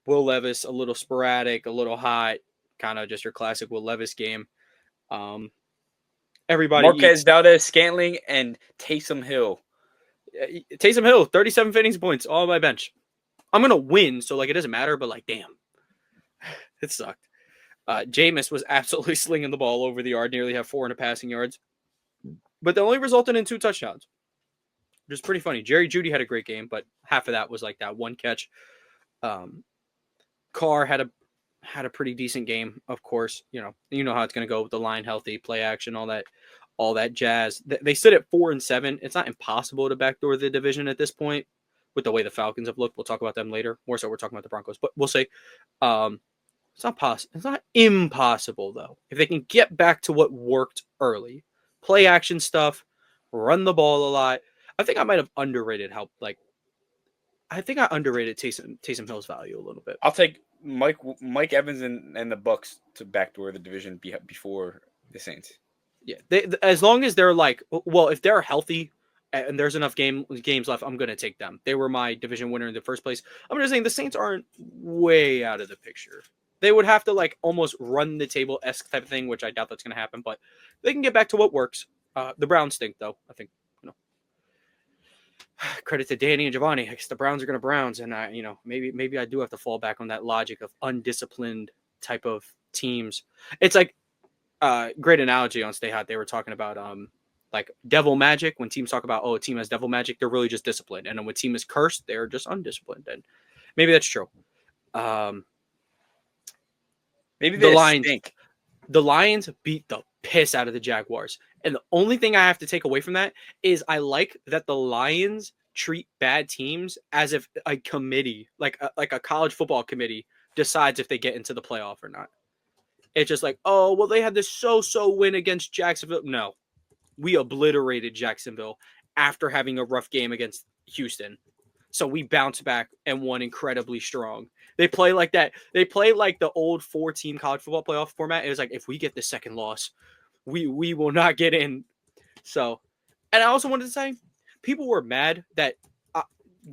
Will Levis a little sporadic, a little hot, kind of just your classic Will Levis game. Everybody Marquez Valdez Scantling and Taysom Hill. Taysom Hill, 37 fantasy points, all on my bench. I'm gonna win, so like it doesn't matter. But like, damn, it sucked. Jameis was absolutely slinging the ball over the yard, nearly have 400 passing yards, but they only resulted in 2 touchdowns, which is pretty funny. Jerry Jeudy had a great game, but half of that was like that one catch. Carr had a pretty decent game, of course. You know how it's going to go with the line healthy, play action, all that jazz. They sit at 4-7. It's not impossible to backdoor the division at this point with the way the Falcons have looked. We'll talk about them later. More so, we're talking about the Broncos, but we'll say it's not possible. It's not impossible though. If they can get back to what worked early, play action stuff, run the ball a lot. I think I might have underrated I think I underrated Taysom Hill's value a little bit. I'll take Mike Evans and the Bucks to backdoor the division before the Saints. Yeah, as long as they're like, well, if they're healthy and there's enough games left, I'm going to take them. They were my division winner in the first place. I'm just saying the Saints aren't way out of the picture. They would have to like almost run the table-esque type of thing, which I doubt that's going to happen, but they can get back to what works. The Browns stink, though. I think, credit to Danny and Giovanni. I guess the Browns are going to Browns, and maybe I do have to fall back on that logic of undisciplined type of teams. It's like great analogy on Stay Hot. They were talking about like devil magic. When teams talk about, a team has devil magic, they're really just disciplined, and then when a team is cursed, they're just undisciplined. And maybe that's true. Maybe the Lions stink. The Lions beat the piss out of the Jaguars. And the only thing I have to take away from that is I like that the Lions treat bad teams as if a committee, like a college football committee, decides if they get into the playoff or not. It's just like, oh, well, they had this so win against Jacksonville. No, we obliterated Jacksonville after having a rough game against Houston. So we bounced back and won incredibly strong. They play like that. They play like the old 4-team college football playoff format. It was like, if we get the second loss, we will not get in. So, and I also wanted to say, people were mad that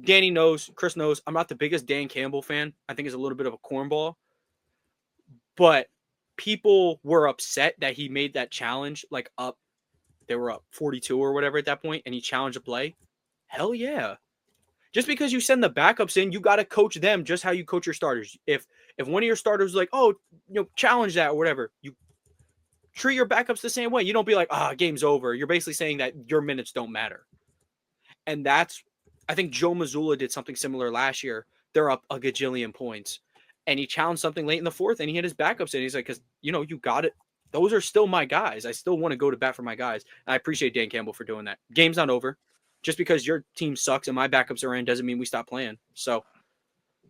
Danny knows, Chris knows, I'm not the biggest Dan Campbell fan. I think he's a little bit of a cornball. But people were upset that he made that challenge like up. They were up 42 or whatever at that point, and he challenged a play. Hell yeah. Just because you send the backups in, you got to coach them just how you coach your starters. If one of your starters is like, oh, challenge that or whatever, you treat your backups the same way. You don't be like, game's over. You're basically saying that your minutes don't matter. And I think Joe Mazzulla did something similar last year. They're up a gajillion points. And he challenged something late in the fourth, and he had his backups in. He's like, because, you got it. Those are still my guys. I still want to go to bat for my guys. And I appreciate Dan Campbell for doing that. Game's not over. Just because your team sucks and my backups are in doesn't mean we stop playing. So,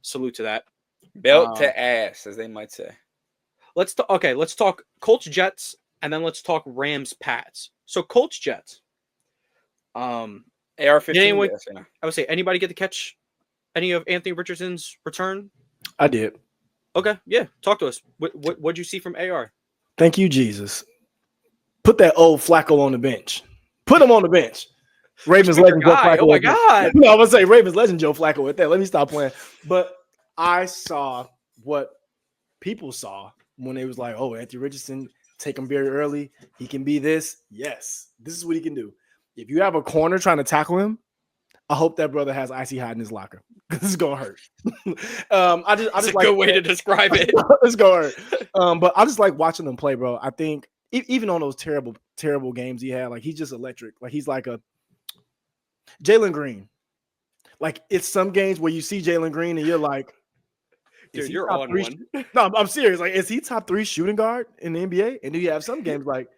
salute to that. Belt to ass, as they might say. Let's talk Colts Jets, and then let's talk Rams Pats. So Colts Jets. AR-15. I would say, anybody get to catch any of Anthony Richardson's return? I did. Okay, yeah. Talk to us. What'd you see from AR? Thank you, Jesus. Put that old Flacco on the bench. Put him on the bench. Ravens legend Joe Flacco. Oh my God. No, I'm gonna say Ravens legend Joe Flacco with that. Let me stop playing. But I saw what people saw when they was like, oh, Anthony Richardson, take him very early. He can be this. Yes, this is what he can do. If you have a corner trying to tackle him, I hope that brother has icy hot in his locker. This is gonna hurt. I just a good way to describe it. It's gonna hurt. But I just like watching them play, bro. I think even on those terrible games he had, like he's just electric. Like he's like a Jalen Green. Like it's some games where you see Jalen Green and you're like, dude, you're on one. No, I'm serious. Like, is he top 3 shooting guard in the NBA? And do you have some games like,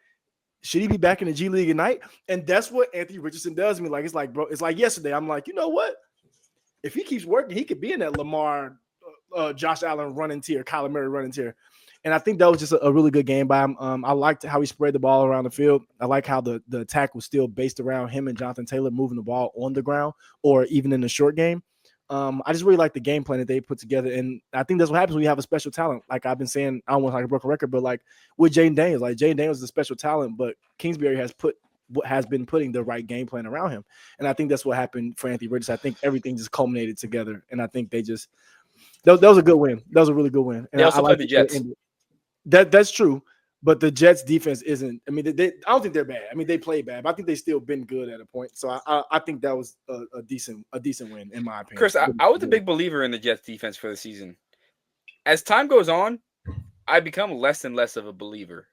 should he be back in the G League at night? And that's what Anthony Richardson does to me. Like, it's like, bro, it's like yesterday. I'm like, you know what? If he keeps working, he could be in that Lamar, Josh Allen running tier, Kyler Murray running tier. And I think that was just a really good game by him. I liked how he spread the ball around the field. I like how the attack was still based around him and Jonathan Taylor moving the ball on the ground or even in the short game. I just really like the game plan that they put together. And I think that's what happens when you have a special talent. Like I've been saying, I don't want to like a broken record, but like with Jayden Daniels, like Jayden Daniels is a special talent, but Kingsbury has been putting the right game plan around him. And I think that's what happened for Anthony Richardson. I think everything just culminated together. And I think they just that was a good win. That was a really good win. And they also played the Jets. That's true. But the Jets defense isn't. I mean, I don't think they're bad. I mean, they play bad, but I think they still been good at a point. So I think that was a decent win in my opinion. Chris, I was a big believer in the Jets defense for the season. As time goes on, I become less and less of a believer.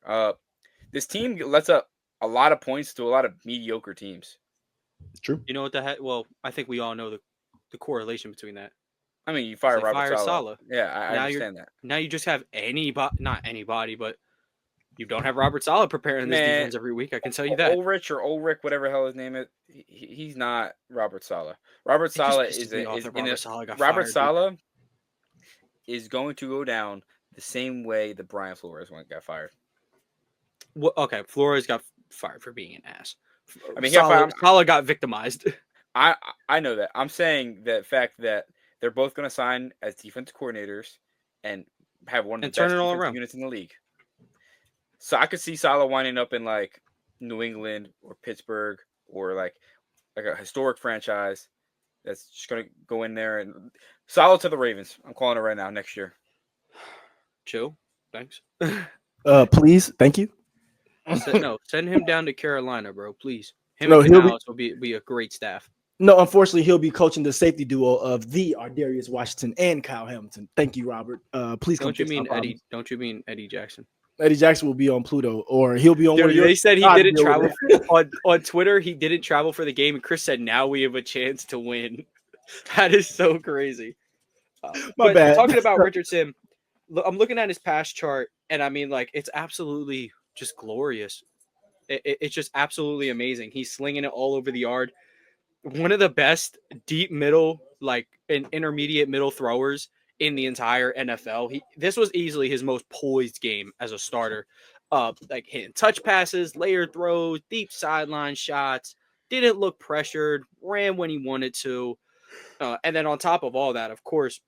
This team lets up a lot of points to a lot of mediocre teams. True. You know what the heck? Well, I think we all know the correlation between that. I mean, you fire Robert Saleh. Yeah, I understand that. Now you just have not anybody, but you don't have Robert Saleh preparing this defense every week. I can tell you that. Ulrich, whatever the hell his name is, he's not Robert Saleh. Robert Saleh Robert Saleh is going to go down the same way that Brian Flores got fired. Well, okay, Flores got fired for being an ass. I mean, Saleh got victimized. I know that. I'm saying the fact that they're both going to sign as defensive coordinators and have one of the best defensive units in the league. So I could see Saleh winding up in like New England or Pittsburgh or like a historic franchise that's just going to go in there and Saleh to the Ravens. I'm calling it right now next year. Chill. Thanks. Please. Thank you. Send him down to Carolina, bro. Please. Him and Canales will be a great staff. No, unfortunately, he'll be coaching the safety duo of the Ardarius Washington and Kyle Hamilton. Thank you, Robert. Please come. Don't you mean Eddie Jackson? Eddie Jackson will be on Pluto, or he'll be on. Dude, they said he didn't travel on Twitter. He didn't travel for the game, and Chris said, "Now we have a chance to win." That is so crazy. My bad. Talking about Richardson, I'm looking at his pass chart, and I mean, like, it's absolutely just glorious. It's just absolutely amazing. He's slinging it all over the yard. one of the best deep middle, like an intermediate middle throwers in the entire NFL. This was easily his most poised game as a starter. Like hitting touch passes, layered throws, deep sideline shots, didn't look pressured, ran when he wanted to. And then on top of all that, of course,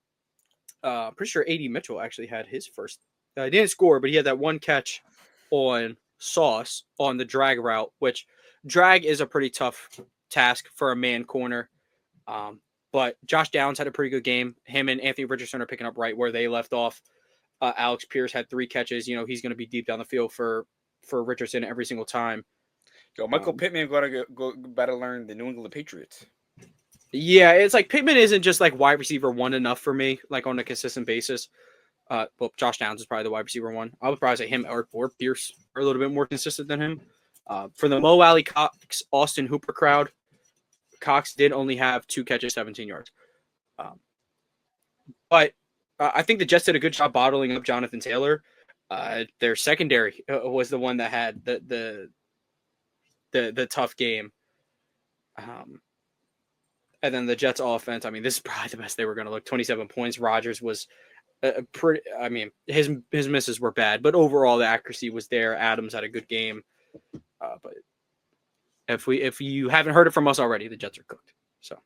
pretty sure A.D. Mitchell actually had his first. He didn't score, but he had that one catch on Sauce on the drag route, which drag is a pretty tough task for a man corner. But Josh Downs had a pretty good game. Him and Anthony Richardson are picking up right where they left off. Alex Pierce had 3 catches. He's going to be deep down the field for Richardson every single time. Yo, Michael Pittman better learn the New England Patriots. Yeah, it's like Pittman isn't just like wide receiver 1 enough for me, like on a consistent basis. Well, Josh Downs is probably the wide receiver 1. I would probably say him or Pierce are a little bit more consistent than him. For the Mo Alley Cox Austin Hooper crowd, Cox did only have 2 catches, 17 yards. But I think the Jets did a good job bottling up Jonathan Taylor. Their secondary was the one that had the tough game. And then the Jets offense, I mean, this is probably the best they were going to look. 27 points. Rodgers was pretty. I mean, his misses were bad, but overall the accuracy was there. Adams had a good game. But if you haven't heard it from us already, the Jets are cooked. So,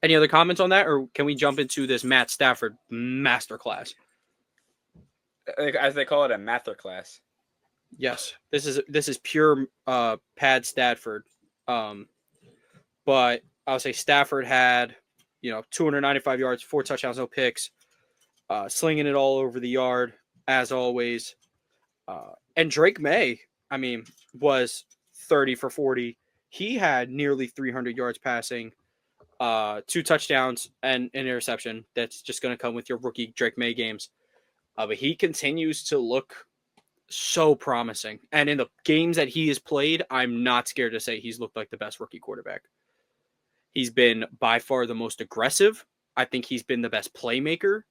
any other comments on that, or can we jump into this Matt Stafford masterclass? As they call it, a mather class. Yes, this is pure pad Stafford. But I'll say Stafford had 295 yards, 4 touchdowns, no picks, slinging it all over the yard as always. And Drake May, I mean, was 30 for 40. He had nearly 300 yards passing, 2 touchdowns, and an interception. That's just going to come with your rookie Drake May games. But he continues to look so promising. And in the games that he has played, I'm not scared to say he's looked like the best rookie quarterback. He's been by far the most aggressive. I think he's been the best playmaker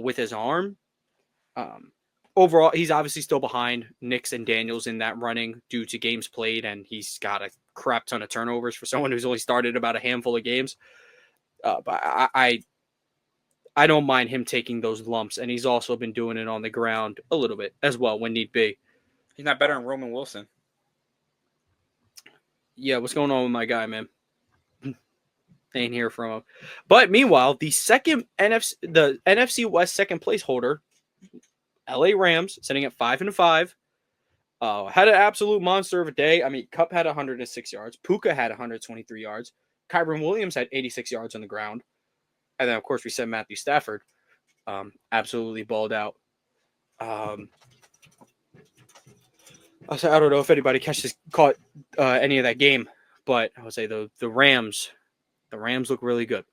with his arm. Overall, he's obviously still behind Nix and Daniels in that running due to games played, and he's got a crap ton of turnovers for someone who's only started about a handful of games. But I don't mind him taking those lumps, and he's also been doing it on the ground a little bit as well when need be. He's not better than Roman Wilson. Yeah, what's going on with my guy, man? Ain't hear from him. But meanwhile, the NFC West second place holder, LA Rams, sitting at 5-5, had an absolute monster of a day. I mean, Kupp had 106 yards. Puka had 123 yards. Kyron Williams had 86 yards on the ground. And then, of course, we said Matthew Stafford absolutely balled out. I don't know if anybody caught any of that game, but I would say the Rams look really good.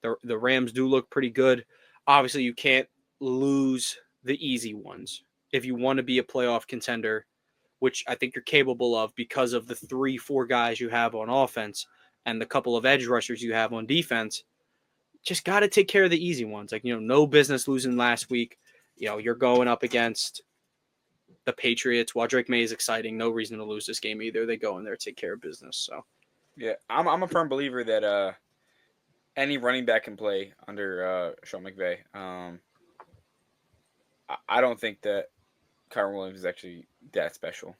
The Rams do look pretty good. Obviously, you can't lose the easy ones if you want to be a playoff contender, which I think you're capable of because of the 3-4 guys you have on offense and the couple of edge rushers you have on defense. Just got to take care of the easy ones. Like, no business losing last week. You're going up against the Patriots. While Drake May is exciting, no reason to lose this game either. They go in there, take care of business. So, yeah, I'm a firm believer that any running back can play under Sean McVay. I don't think that Kyron Williams is actually that special.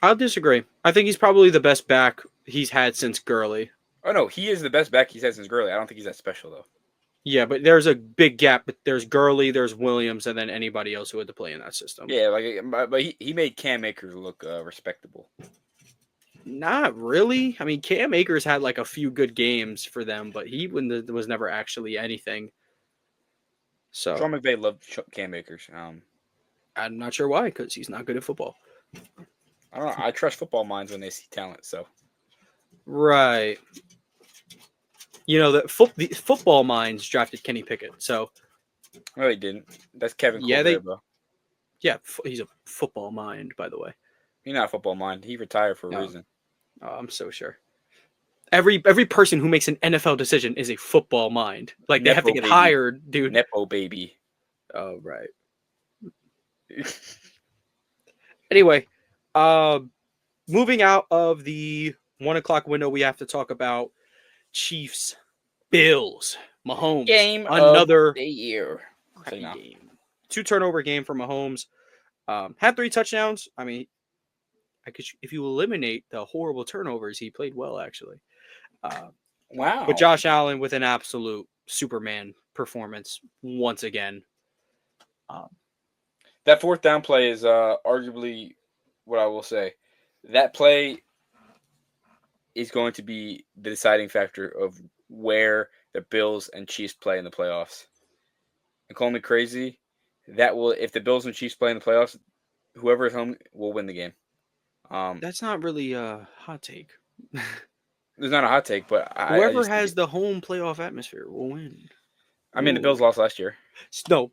I'll disagree. I think he's probably the best back he's had since Gurley. Oh, no, he is the best back he's had since Gurley. I don't think he's that special, though. Yeah, but there's a big gap. There's Gurley, there's Williams, and then anybody else who had to play in that system. Yeah, but he made Cam Akers look respectable. Not really. I mean, Cam Akers had like a few good games for them, but he was never actually anything. So Sean McVay loved Cam Akers. I'm not sure why, because he's not good at football. I don't know. I trust football minds when they see talent. So right. The football minds drafted Kenny Pickett. So no, they didn't. That's Kevin. Yeah, Colbert, bro. Yeah, he's a football mind, by the way. He's not a football mind. He retired for a reason. Oh, I'm so sure. Every person who makes an NFL decision is a football mind. Like, they have to get hired, dude. Nepo baby. Oh, right. Anyway, moving out of the 1 o'clock window, we have to talk about Chiefs, Bills, Mahomes. Game another of the year. crappy game. 2 turnover game for Mahomes. Had 3 touchdowns. I mean, if you eliminate the horrible turnovers, he played well, actually. Wow. But Josh Allen with an absolute Superman performance once again. That fourth down play is arguably what I will say. That play is going to be the deciding factor of where the Bills and Chiefs play in the playoffs. And call me crazy, that will, if the Bills and Chiefs play in the playoffs, whoever is home will win the game. That's not really a hot take. It's not a hot take, but Whoever has the home playoff atmosphere will win. I mean, the Bills lost last year. No,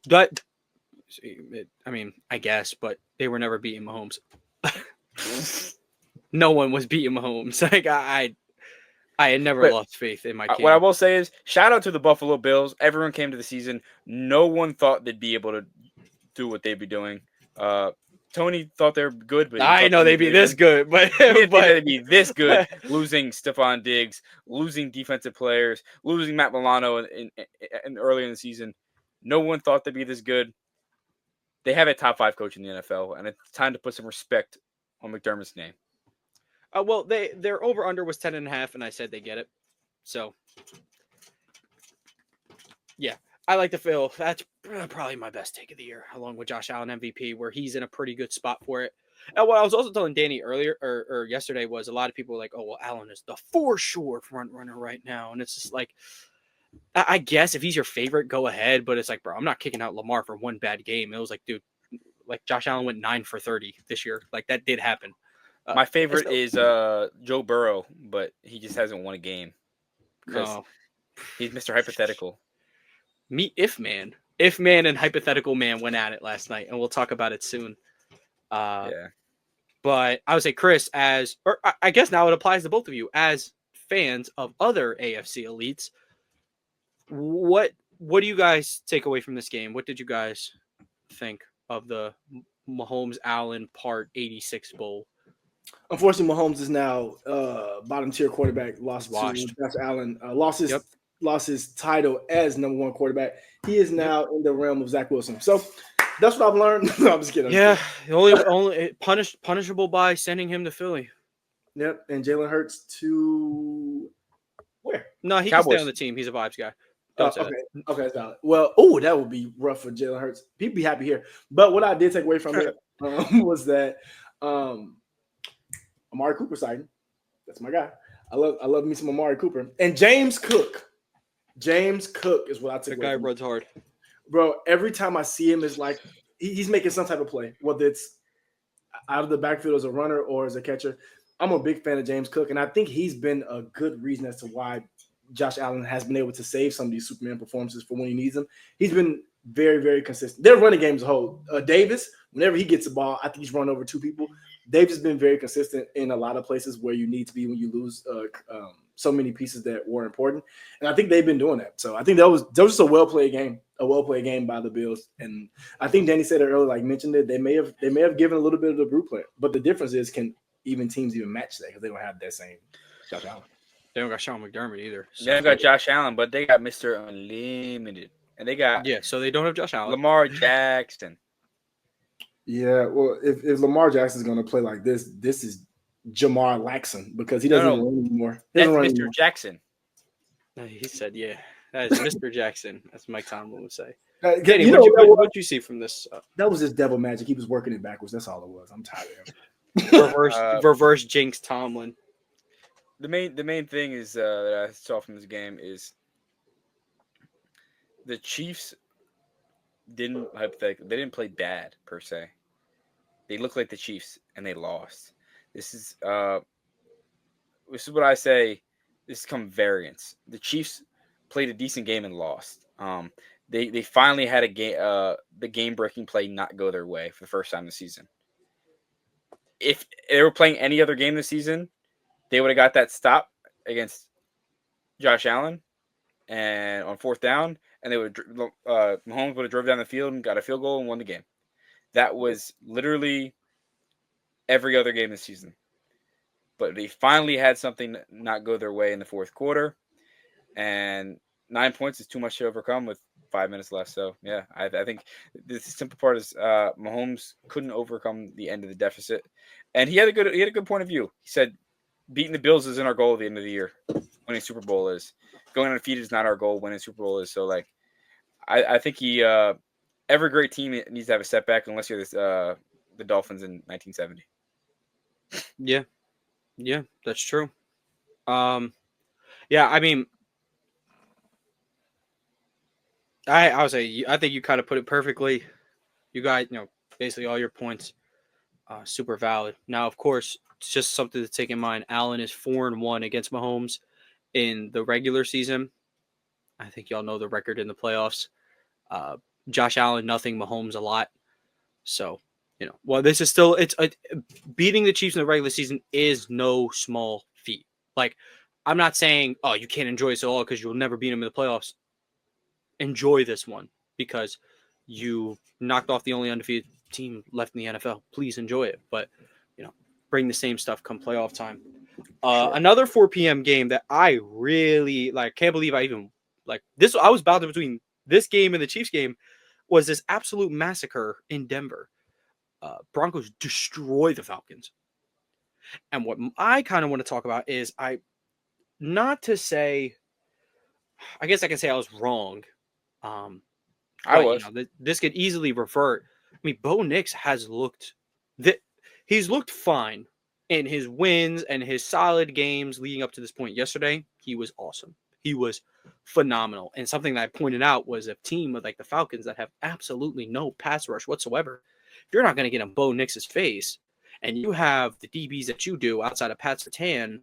I mean, I guess, but they were never beating Mahomes. No one was beating Mahomes. Like I had never lost faith in my team. What I will say is, shout out to the Buffalo Bills. Everyone came to the season. No one thought they'd be able to do what they'd be doing. Tony thought they were good, but I know they'd be this good, but they'd be this good. Losing Stephon Diggs, losing defensive players, losing Matt Milano in early in the season. No one thought they'd be this good. They have a top 5 coach in the NFL, and it's time to put some respect on McDermott's name. Well, their over under was 10.5, and I said they get it. So, yeah, I like to feel that's probably my best take of the year, along with Josh Allen MVP, where he's in a pretty good spot for it. And what I was also telling Danny earlier or yesterday was a lot of people were like, "Oh, well, Allen is the for sure front runner right now," and it's just like, I guess if he's your favorite, go ahead, but it's like, bro, I'm not kicking out Lamar for one bad game. It was like, dude, like Josh Allen went 9 for 30 this year, like that did happen. My favorite is Joe Burrow, but he just hasn't won a game because he's Mr. Hypothetical. If Man and Hypothetical Man went at it last night, and we'll talk about it soon. Yeah. But I would say, Chris, I guess now it applies to both of you as fans of other AFC elites. What do you guys take away from this game? What did you guys think of the Mahomes Allen Part 86 Bowl? Unfortunately, Mahomes is now bottom tier quarterback. Lost to Josh Allen. Lost his title as number 1 quarterback. He is now in the realm of Zach Wilson. So that's what I've learned. No, I'm just kidding. Yeah, only punishable by sending him to Philly. Yep, and Jalen Hurts to where? No, he Cowboys. can stay on the team. He's a vibes guy. Okay, that's valid. Well, that would be rough for Jalen Hurts. He'd be happy here. But what I did take away from it was that Amari Cooper sighting. That's my guy. I love me some Amari Cooper. And James Cook. James Cook is what I took away. The guy runs hard. Bro, every time I see him, it's like he's making some type of play, whether it's out of the backfield as a runner or as a catcher. I'm a big fan of James Cook, and I think he's been a good reason as to why Josh Allen has been able to save some of these Superman performances for when he needs them. He's been very, very consistent. Their running game as a whole. Davis, whenever he gets the ball, I think he's run over 2 people. Davis has been very consistent in a lot of places where you need to be when you lose so many pieces that were important. And I think they've been doing that. So I think that was just a well-played game by the Bills. And I think Danny said it earlier, like mentioned it, they may have given a little bit of the blueprint. But the difference is, can teams even match that? Because they don't have that same Josh Allen. They don't got Sean McDermott either. So. They don't got Josh Allen, but they got Mr. Unlimited. And they got so they don't have Josh Allen. Lamar Jackson. Yeah, well, if Lamar Jackson is going to play like this is Jamar Laxon because he doesn't run anymore. That's Mr. Jackson. He said, "Yeah, that is Mr. Jackson." That's Mike Tomlin would say. Kenny, what you see from this? That was just devil magic. He was working it backwards. That's all it was. I'm tired of him. Reverse Jinx Tomlin. The main thing is that I saw from this game is the Chiefs didn't play bad per se. They looked like the Chiefs and they lost. This is what I say. This has come variance. The Chiefs played a decent game and lost. They finally had the game breaking play not go their way for the first time this season. If they were playing any other game this season, they would have got that stop against Josh Allen and on 4th down, and Mahomes would have drove down the field and got a field goal and won the game. That was literally every other game this season. but they finally had something not go their way in the fourth quarter, and 9 points is too much to overcome with 5 minutes left. So yeah, I think the simple part is Mahomes couldn't overcome the end of the deficit, and he had a good point of view. He said, "Beating the Bills isn't our goal at the end of the year. Winning Super Bowl is. Going undefeated is not our goal. Winning Super Bowl is." So like, I think he every great team needs to have a setback unless you're the Dolphins in 1970. Yeah, that's true. Yeah, I mean, I would say I think you kind of put it perfectly. You guys, basically all your points, super valid. Now, of course, it's just something to take in mind. Allen is 4-1 against Mahomes in the regular season. I think y'all know the record in the playoffs. Josh Allen, nothing. Mahomes, a lot. So, well, this is still beating the Chiefs in the regular season is no small feat. Like, I'm not saying, oh, you can't enjoy this at all because you'll never beat them in the playoffs. Enjoy this one because you knocked off the only undefeated team left in the NFL. Please enjoy it, but bring the same stuff come playoff time. Sure. Another 4 p.m. game that I really can't believe I even this. I was bouncing between this game and the Chiefs game. Was this absolute massacre in Denver? Broncos destroy the Falcons, and what I kind of want to talk about is not to say. I guess I can say I was wrong. I was. This could easily revert. I mean, Bo Nix has looked he's looked fine in his wins and his solid games leading up to this point. Yesterday, he was awesome. He was phenomenal. And something that I pointed out was a team of the Falcons that have absolutely no pass rush whatsoever. If you're not going to get in Bo Nix's face, and you have the DBs that you do outside of Pat Surtain,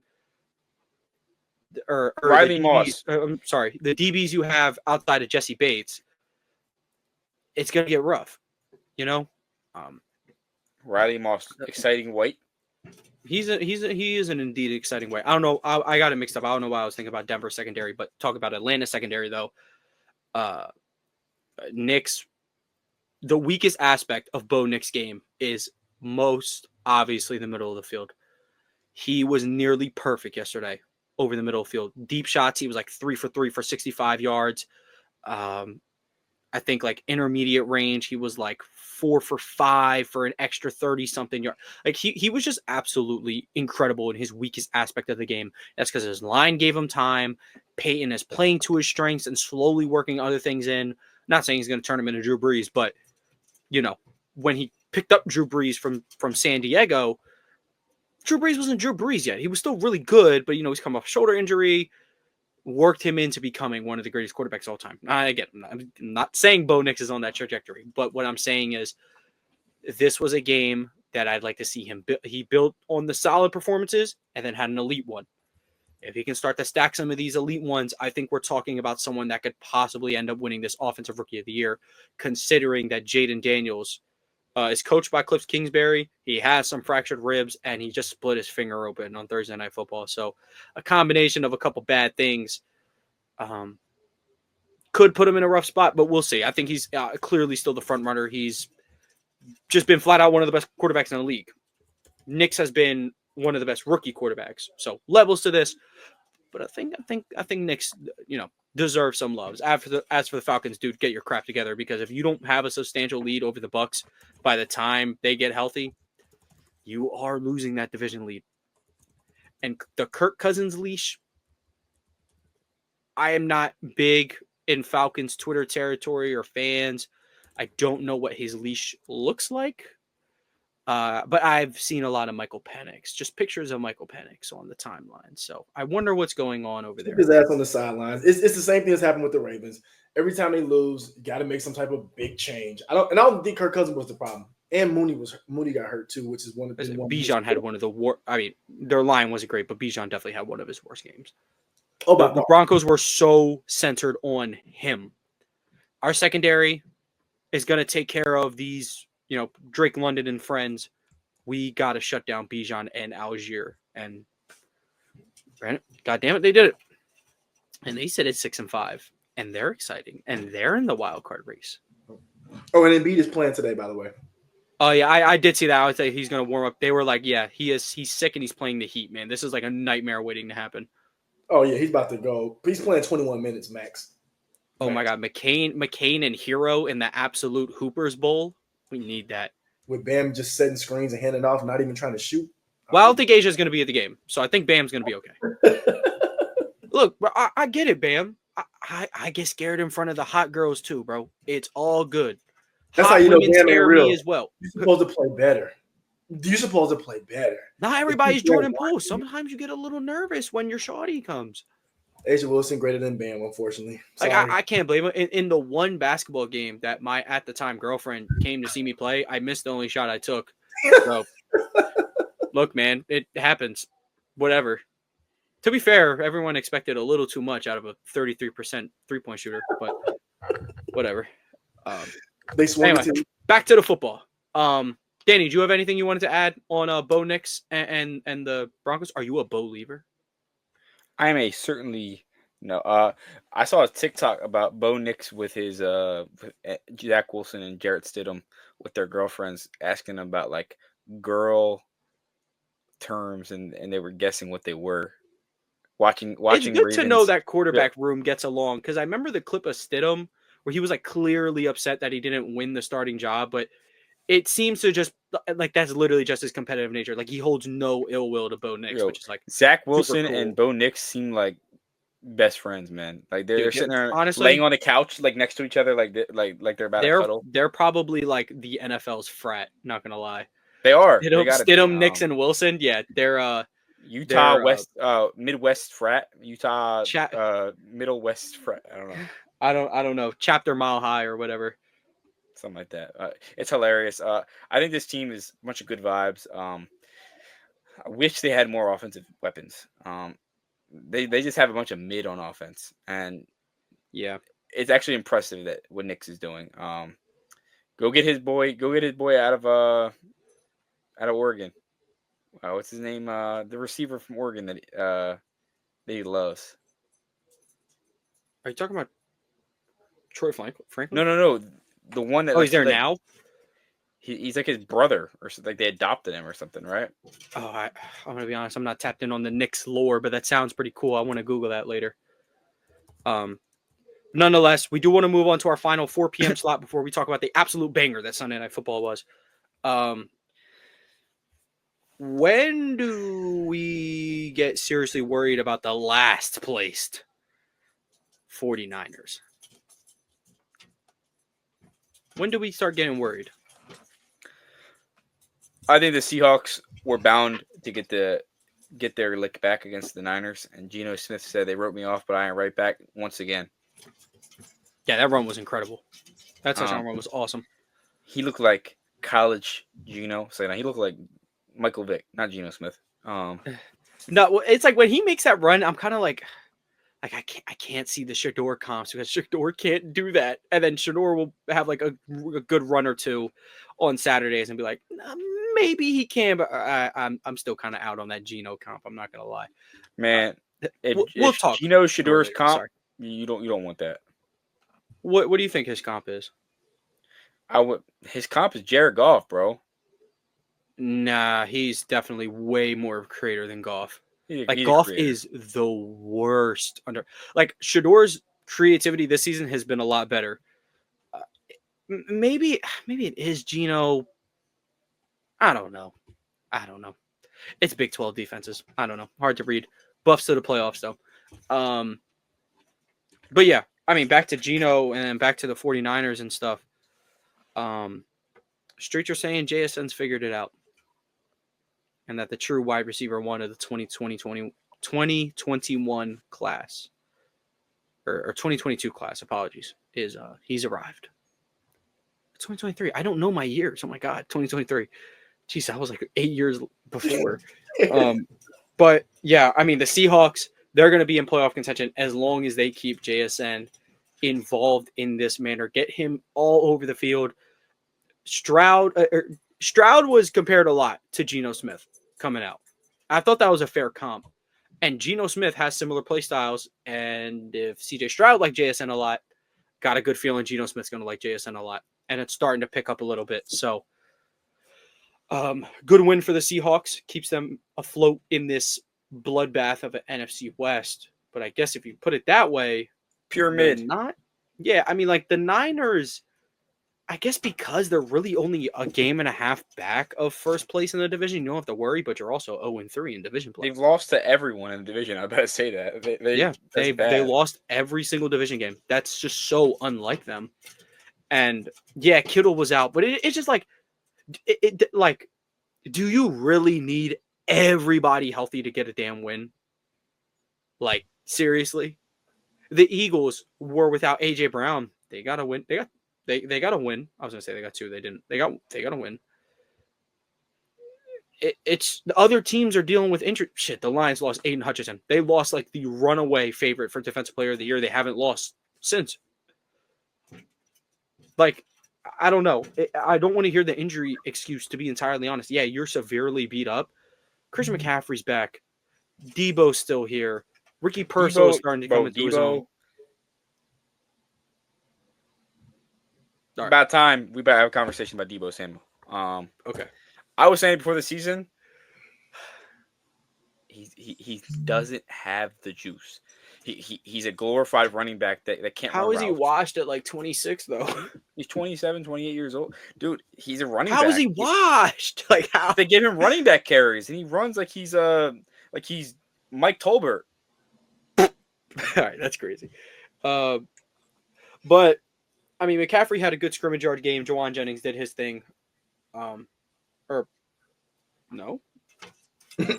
or Riley Moss. I'm sorry, the DBs you have outside of Jesse Bates, it's going to get rough, Riley Moss, exciting white. He is an indeed exciting way. I don't know. I got it mixed up. I don't know why I was thinking about Denver secondary, but talk about Atlanta secondary though. Nix, the weakest aspect of Bo Nix game is most obviously the middle of the field. He was nearly perfect yesterday over the middle of the field. Deep shots, he was 3 for 3 for 65 yards. I think intermediate range, he was 4 for 5 for an extra 30-something yard. He was just absolutely incredible in his weakest aspect of the game. That's because his line gave him time. Peyton is playing to his strengths and slowly working other things in. Not saying he's going to turn him into Drew Brees, but when he picked up Drew Brees from San Diego, Drew Brees wasn't Drew Brees yet. He was still really good, but he's come off a shoulder injury. Worked him into becoming one of the greatest quarterbacks of all time. Again, I'm not saying Bo Nix is on that trajectory, but what I'm saying is this was a game that I'd like to see him. He built on the solid performances and then had an elite one. If he can start to stack some of these elite ones, I think we're talking about someone that could possibly end up winning this Offensive Rookie of the Year, considering that Jayden Daniels is coached by Cliff Kingsbury. He has some fractured ribs, and he just split his finger open on Thursday Night Football. So a combination of a couple bad things could put him in a rough spot, but we'll see. I think he's clearly still the front runner. He's just been flat out one of the best quarterbacks in the league. Nix has been one of the best rookie quarterbacks. So levels to this, but I think Nix, deserves some loves. As for the Falcons, dude, get your crap together, because if you don't have a substantial lead over the Bucs by the time they get healthy, you are losing that division lead. And the Kirk Cousins leash, I am not big in Falcons Twitter territory or fans. I don't know what his leash looks like. But I've seen a lot of Michael Penix, just pictures of Michael Penix on the timeline. So I wonder what's going on over there. His ass on the sidelines. It's the same thing that's happened with the Ravens. Every time they lose, got to make some type of big change. I don't think Kirk Cousins was the problem. And Mooney got hurt too, which is one of the Bijan had one of the worst. I mean, their line wasn't great, but Bijan definitely had one of his worst games. The Broncos were so centered on him. Our secondary is going to take care of these, Drake London and friends. We got to shut down Bijan and Algier. And God damn it, they did it. And they said it's 6-5. And they're exciting. And they're in the wild card race. Oh, and Embiid is playing today, by the way. Oh yeah, I did see that. I would say he's going to warm up. They were like, yeah, he's sick and he's playing the Heat, man. This is like a nightmare waiting to happen. Oh yeah, he's about to go. He's playing 21 minutes max. Oh my God, McCain and Hero in the absolute Hoopers Bowl. We need that. With Bam just setting screens and handing off, not even trying to shoot. Well, I don't think Asia's going to be at the game, so I think Bam's going to be okay. Look, bro, I get it, Bam. I get scared in front of the hot girls too, bro. It's all good. That's Hot how you know women Bam ain't scare real. me as well. You're supposed to play better. You're supposed to play better. Not everybody's Jordan Poole. Sometimes you get a little nervous when your shawty comes. Asia Wilson greater than Bam, unfortunately. Like I can't believe it. In the one basketball game that my at the time girlfriend came to see me play, I missed the only shot I took. So, look, man, it happens. Whatever. To be fair, everyone expected a little too much out of a 33% three-point shooter, but whatever. They swung anyway, back to the football. Danny, do you have anything you wanted to add on Bo Nix and the Broncos? Are you a Bo leaver? I am certainly no. I saw a TikTok about Bo Nix with his Zach Wilson and Jarrett Stidham with their girlfriends, asking them about like girl terms, and they were guessing what they were. Watching. It's good Ravens. To know that quarterback room gets along, because I remember the clip of Stidham where he was like clearly upset that he didn't win the starting job, but it seems to just like that's literally just his competitive nature. Like he holds no ill will to Bo Nix, which is like Zach Wilson cool. and Bo Nix seem like best friends, man. Like they're sitting there honestly, laying on the couch like next to each other, like they're about to cuddle. They're probably like the NFL's frat. Not gonna lie, they are. Stidham, Nix, and Wilson. Yeah, they're Utah West Midwest frat, Utah Middle West frat. I don't know. I don't know. Chapter Mile High or whatever. Something like that. It's hilarious. I think this team is a bunch of good vibes. I wish they had more offensive weapons. They just have a bunch of mid on offense, and yeah, it's actually impressive that what Nix is doing. Go get his boy out of Oregon. What's his name? The receiver from Oregon that he loves. Are you talking about Troy Franklin? No. The one that he's there now. He's like his brother, or like they adopted him or something, right? Oh, I'm gonna be honest. I'm not tapped in on the Knicks lore, but that sounds pretty cool. I want to Google that later. Nonetheless, we do want to move on to our final 4 p.m. slot before we talk about the absolute banger that Sunday Night Football was. When do we get seriously worried about the last placed 49ers? When do we start getting worried? I think the Seahawks were bound to get their lick back against the Niners, and Geno Smith said they wrote me off, but I ain't right back once again. Yeah, that run was incredible. That touchdown run was awesome. He looked like college Geno. So he looked like Michael Vick, not Geno Smith. No, it's like when he makes that run, I'm kind of like I can't see the Shador comps because Shador can't do that, and then Shador will have like a good run or two on Saturdays and be like, maybe he can, but I'm still kind of out on that Geno comp. I'm not gonna lie, man. We'll talk. Geno Shador's comp, you don't want that. What do you think his comp is? His comp is Jared Goff, bro. Nah, he's definitely way more of a creator than Goff. He's Goff is the worst under. Like Shador's creativity this season has been a lot better. Maybe it is Geno. I don't know. It's Big 12 defenses. I don't know. Hard to read. Buffs to the playoffs though. But yeah, I mean back to Geno and back to the 49ers and stuff. Streets are saying JSN's figured it out. And that the true wide receiver one of the 2021 class, or 2022 class, apologies, is he's arrived. 2023. I don't know my years. Oh my God, 2023. Jeez, that was like 8 years before. But yeah, I mean the Seahawks, they're going to be in playoff contention as long as they keep JSN involved in this manner. Get him all over the field. Stroud was compared a lot to Geno Smith coming out. I thought that was a fair comp. And Geno Smith has similar play styles. And if CJ Stroud liked JSN a lot, got a good feeling Geno Smith's going to like JSN a lot. And it's starting to pick up a little bit. So Good win for the Seahawks. Keeps them afloat in this bloodbath of an NFC West. But I guess if you put it that way, Pyramid. Yeah, I mean, like the Niners, I guess because they're really only a game and a half back of first place in the division, you don't have to worry, but you're also 0-3 in division play. They've lost to everyone in the division. I better say that. They lost every single division game. That's just so unlike them. And yeah, Kittle was out, but it's just like, like, do you really need everybody healthy to get a damn win? Like, seriously? The Eagles were without AJ Brown. They got to win. They got to win. I was gonna say they got two. They didn't. They got to win. It's the other teams are dealing with injury. Shit, the Lions lost Aiden Hutchinson. They lost like the runaway favorite for Defensive Player of the Year. They haven't lost since. Like, I don't know. I don't want to hear the injury excuse, to be entirely honest. Yeah, you're severely beat up. Christian McCaffrey's back. Debo's still here. Ricky Purcell is starting to come into his own. Right. About time we better have a conversation about Debo Samuel. Okay. I was saying before the season, he doesn't have the juice. He's a glorified running back that can't. How is he washed at like 26 though? He's 27, 28 years old, dude. He's a running. How is he washed? Like how they give him running back carries and he runs like he's Mike Tolbert. All right, that's crazy. But I mean, McCaffrey had a good scrimmage yard game. Jawan Jennings did his thing. Or no,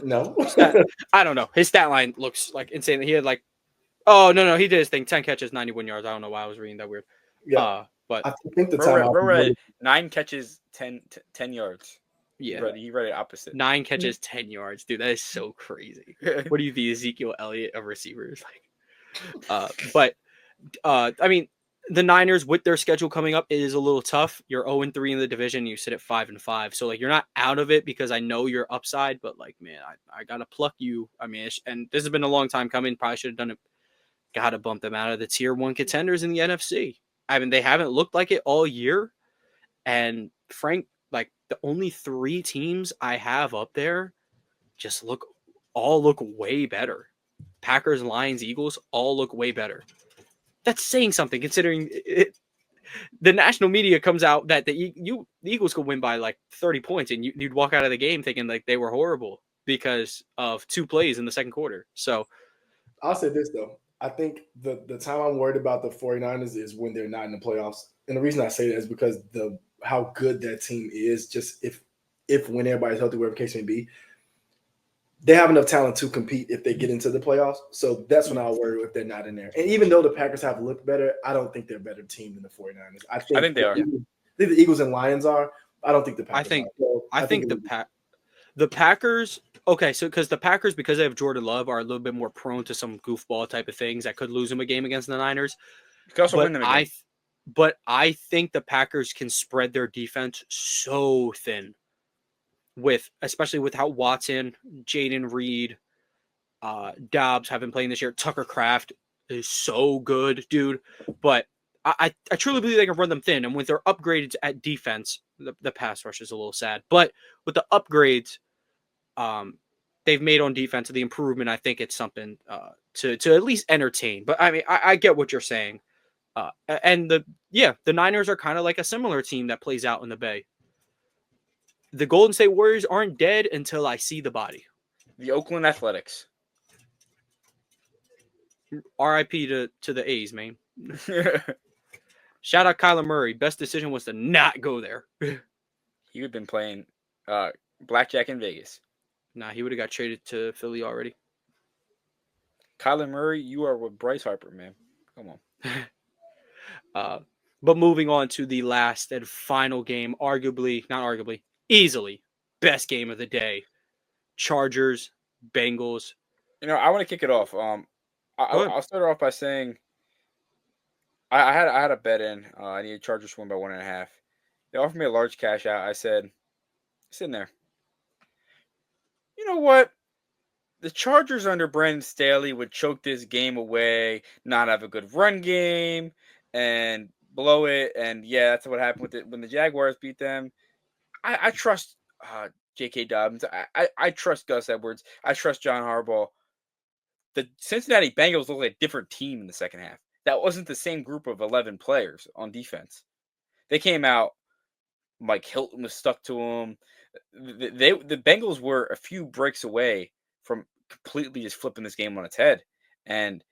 no. I don't know. His stat line looks like insane. He had like, oh no, he did his thing. 10 catches, 91 yards. I don't know why I was reading that weird. Yeah, but I think the time read 9 catches, 10 yards. Yeah, he read it opposite. 9 catches, 10 yards, dude. That is so crazy. What do you the Ezekiel Elliott of receivers? Like, I mean, the Niners with their schedule coming up, it is a little tough. You're 0-3 in the division. You sit at 5-5, so like you're not out of it because I know you're upside. But like, man, I gotta pluck you. I mean, and this has been a long time coming. Probably should have done it. Gotta bump them out of the tier 1 contenders in the NFC. I mean, they haven't looked like it all year. And Frank, like the only 3 teams I have up there just look way better. Packers, Lions, Eagles all look way better. That's saying something considering the national media comes out that the Eagles could win by like 30 points and you'd walk out of the game thinking like they were horrible because of 2 plays in the second quarter. So I'll say this though. I think the time I'm worried about the 49ers is when they're not in the playoffs. And the reason I say that is because how good that team is, just if when everybody's healthy, whatever the case may be, they have enough talent to compete if they get into the playoffs. So that's when I'll worry if they're not in there. And even though the Packers have looked better, I don't think they're a better team than the 49ers. I think they are. I think the Eagles and Lions are. I don't think the Packers are. So I think the Packers, okay, so because the Packers, because they have Jordan Love, are a little bit more prone to some goofball type of things that could lose them a game against the Niners. You can also win them again. But I think the Packers can spread their defense so thin. Especially with how Watson, Jayden Reed, Dobbs have been playing this year. Tucker Kraft is so good, dude. But I truly believe they can run them thin. And with their upgrades at defense, the pass rush is a little sad. But with the upgrades they've made on defense, the improvement, I think it's something to at least entertain. But I mean, I get what you're saying. And the Niners are kind of like a similar team that plays out in the Bay. The Golden State Warriors aren't dead until I see the body. The Oakland Athletics. R.I.P. to the A's, man. Shout out Kyler Murray. Best decision was to not go there. He would have been playing blackjack in Vegas. Nah, he would have got traded to Philly already. Kyler Murray, you are with Bryce Harper, man. Come on. But moving on to the last and final game, easily best game of the day. Chargers, Bengals. You know, I want to kick it off. I'll start off by saying I had a bet in. I needed Chargers to win by 1.5. They offered me a large cash out. I said, it's in there. You know what? The Chargers under Brandon Staley would choke this game away, not have a good run game, and blow it. And yeah, that's what happened with it when the Jaguars beat them. I trust J.K. Dobbins. I trust Gus Edwards. I trust John Harbaugh. The Cincinnati Bengals look like a different team in the second half. That wasn't the same group of 11 players on defense. They came out. Mike Hilton was stuck to them. The Bengals were a few breaks away from completely just flipping this game on its head. And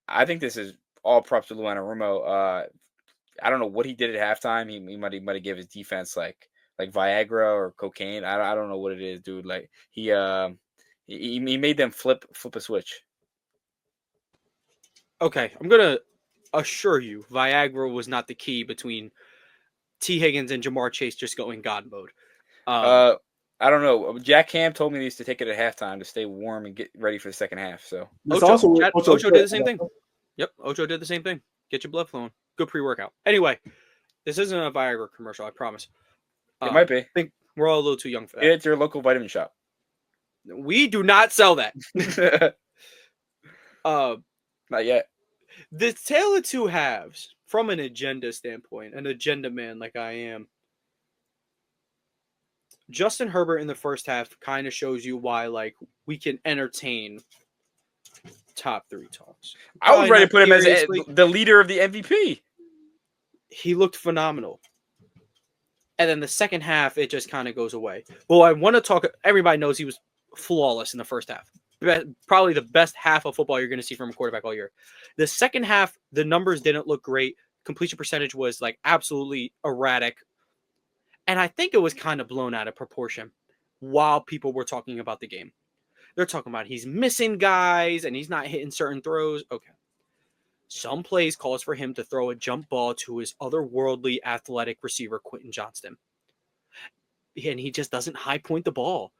I think this is all props to Lou Anarumo. I don't know what he did at halftime. He might have gave his defense like Viagra or cocaine. I don't know what it is, dude. Like he made them flip a switch. Okay, I'm gonna assure you, Viagra was not the key between T. Higgins and Jamar Chase just going God mode. I don't know. Jack Ham told me they used to take it at halftime to stay warm and get ready for the second half. So Ocho did the same thing. Yep, Ocho did the same thing. Get your blood flowing. Good pre-workout. Anyway, this isn't a Viagra commercial, I promise. It might be. I think we're all a little too young for that. It's your local vitamin shop. We do not sell that. Not yet. The tale of two halves, from an agenda standpoint, an agenda man like I am. Justin Herbert in the first half kind of shows you why, like, we can entertain top 3 talks. I was ready to put him as the leader of the MVP. He looked phenomenal. And then the second half, it just kind of goes away. Well, I want to talk. Everybody knows he was flawless in the first half. Probably the best half of football you're going to see from a quarterback all year. The second half, the numbers didn't look great. Completion percentage was like absolutely erratic. And I think it was kind of blown out of proportion while people were talking about the game. They're talking about he's missing guys and he's not hitting certain throws. Okay. Some plays calls for him to throw a jump ball to his otherworldly athletic receiver, Quentin Johnston. And he just doesn't high point the ball.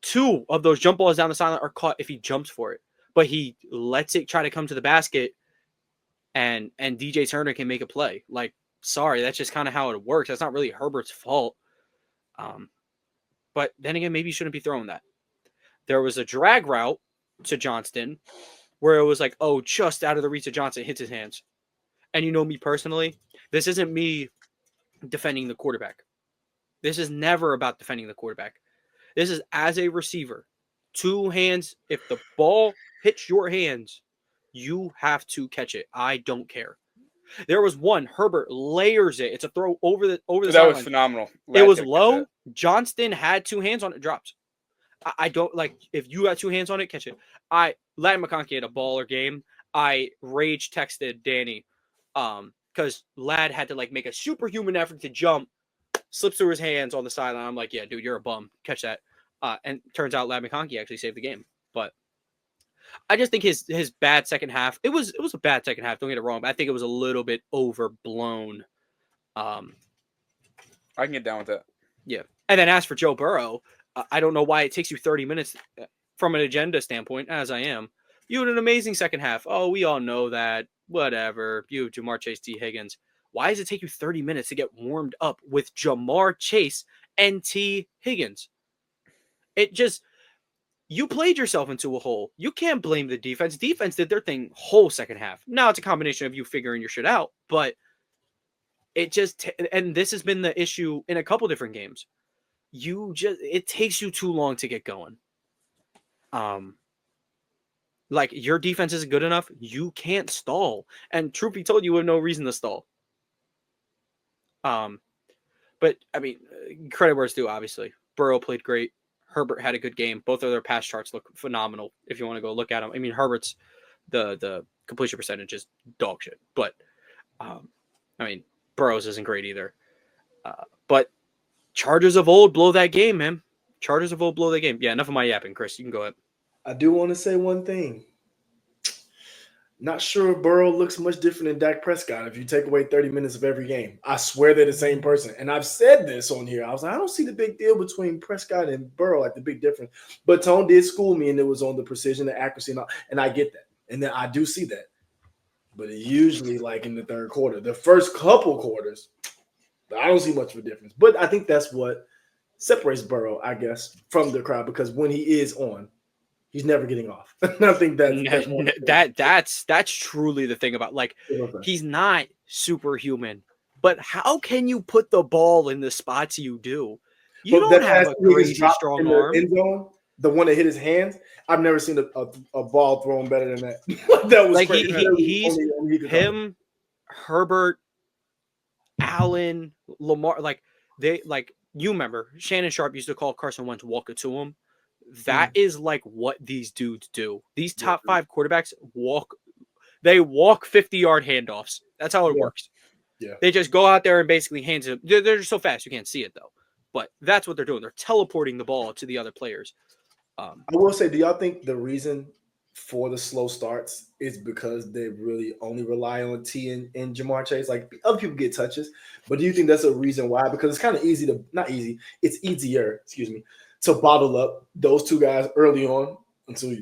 2 of those jump balls down the sideline are caught if he jumps for it. But he lets it try to come to the basket and DJ Turner can make a play. Like, sorry, that's just kind of how it works. That's not really Herbert's fault. But then again, maybe you shouldn't be throwing that. There was a drag route to Johnston where it was like, oh, just out of the reach of Johnson, hits his hands. And you know me personally, this isn't me defending the quarterback. This is never about defending the quarterback. This is as a receiver. 2 hands. If the ball hits your hands, you have to catch it. I don't care. There was one. Herbert layers it. It's a throw over the That sideline. was phenomenal. It was low. Johnston had 2 hands on it. Drops. I don't like if you got 2 hands on it, catch it. Ladd McConkey had a baller game. I rage texted Danny because Ladd had to like make a superhuman effort to jump, slips through his hands on the sideline. I'm like, yeah, dude, you're a bum. Catch that. And turns out Ladd McConkey actually saved the game. But I just think his bad second half. It was a bad second half. Don't get it wrong, but I think it was a little bit overblown. I can get down with that. Yeah. And then as for Joe Burrow, I don't know why it takes you 30 minutes from an agenda standpoint, as I am. You had an amazing second half. Oh, we all know that. Whatever. You, Jamar Chase, T. Higgins. Why does it take you 30 minutes to get warmed up with Jamar Chase and T. Higgins? It just, you played yourself into a hole. You can't blame the defense. Defense did their thing whole second half. Now it's a combination of you figuring your shit out, but it just, and this has been the issue in a couple different games. It takes you too long to get going. Like your defense isn't good enough. You can't stall. And truth be told, you have no reason to stall. But I mean, credit where it's due, obviously. Burrow played great. Herbert had a good game. Both of their pass charts look phenomenal if you want to go look at them. I mean, Herbert's the completion percentage is dog shit. But I mean, Burrow's isn't great either. But Chargers of old blow that game, man. Chargers of old blow that game. Yeah, enough of my yapping, Chris. You can go ahead. I do want to say one thing. Not sure Burrow looks much different than Dak Prescott if you take away 30 minutes of every game. I swear they're the same person. And I've said this on here. I was like, I don't see the big deal between Prescott and Burrow, like the big difference. But Tone did school me, and it was on the precision, the accuracy, and I get that. And then I do see that. But it usually, like in the third quarter, the first couple quarters, I don't see much of a difference. But I think that's what separates Burrow, I guess, from the crowd, because when he is on, he's never getting off. I think that's truly the thing about, like, he's not superhuman. But how can you put the ball in the spots you do? You But don't that have pass a he just crazy dropped strong in the arm. end zone, the one that hit his hands, I've never seen a ball thrown better than that. That was Like crazy. he's Only he could him, Herbert, Allen, Lamar. Like you remember Shannon Sharp used to call Carson Wentz walk it to him. That is like what these dudes do. These top 5 quarterbacks walk. They walk 50-yard handoffs. That's how it works. Yeah. They just go out there and basically hand it. They're just so fast you can't see it though. But that's what they're doing. They're teleporting the ball to the other players. I will say, do y'all think the reason for the slow starts is because they really only rely on T and Jamar Chase? Like other people get touches, but do you think that's a reason why? Because it's kind of easy to not easy. It's easier, to bottle up those two guys early on until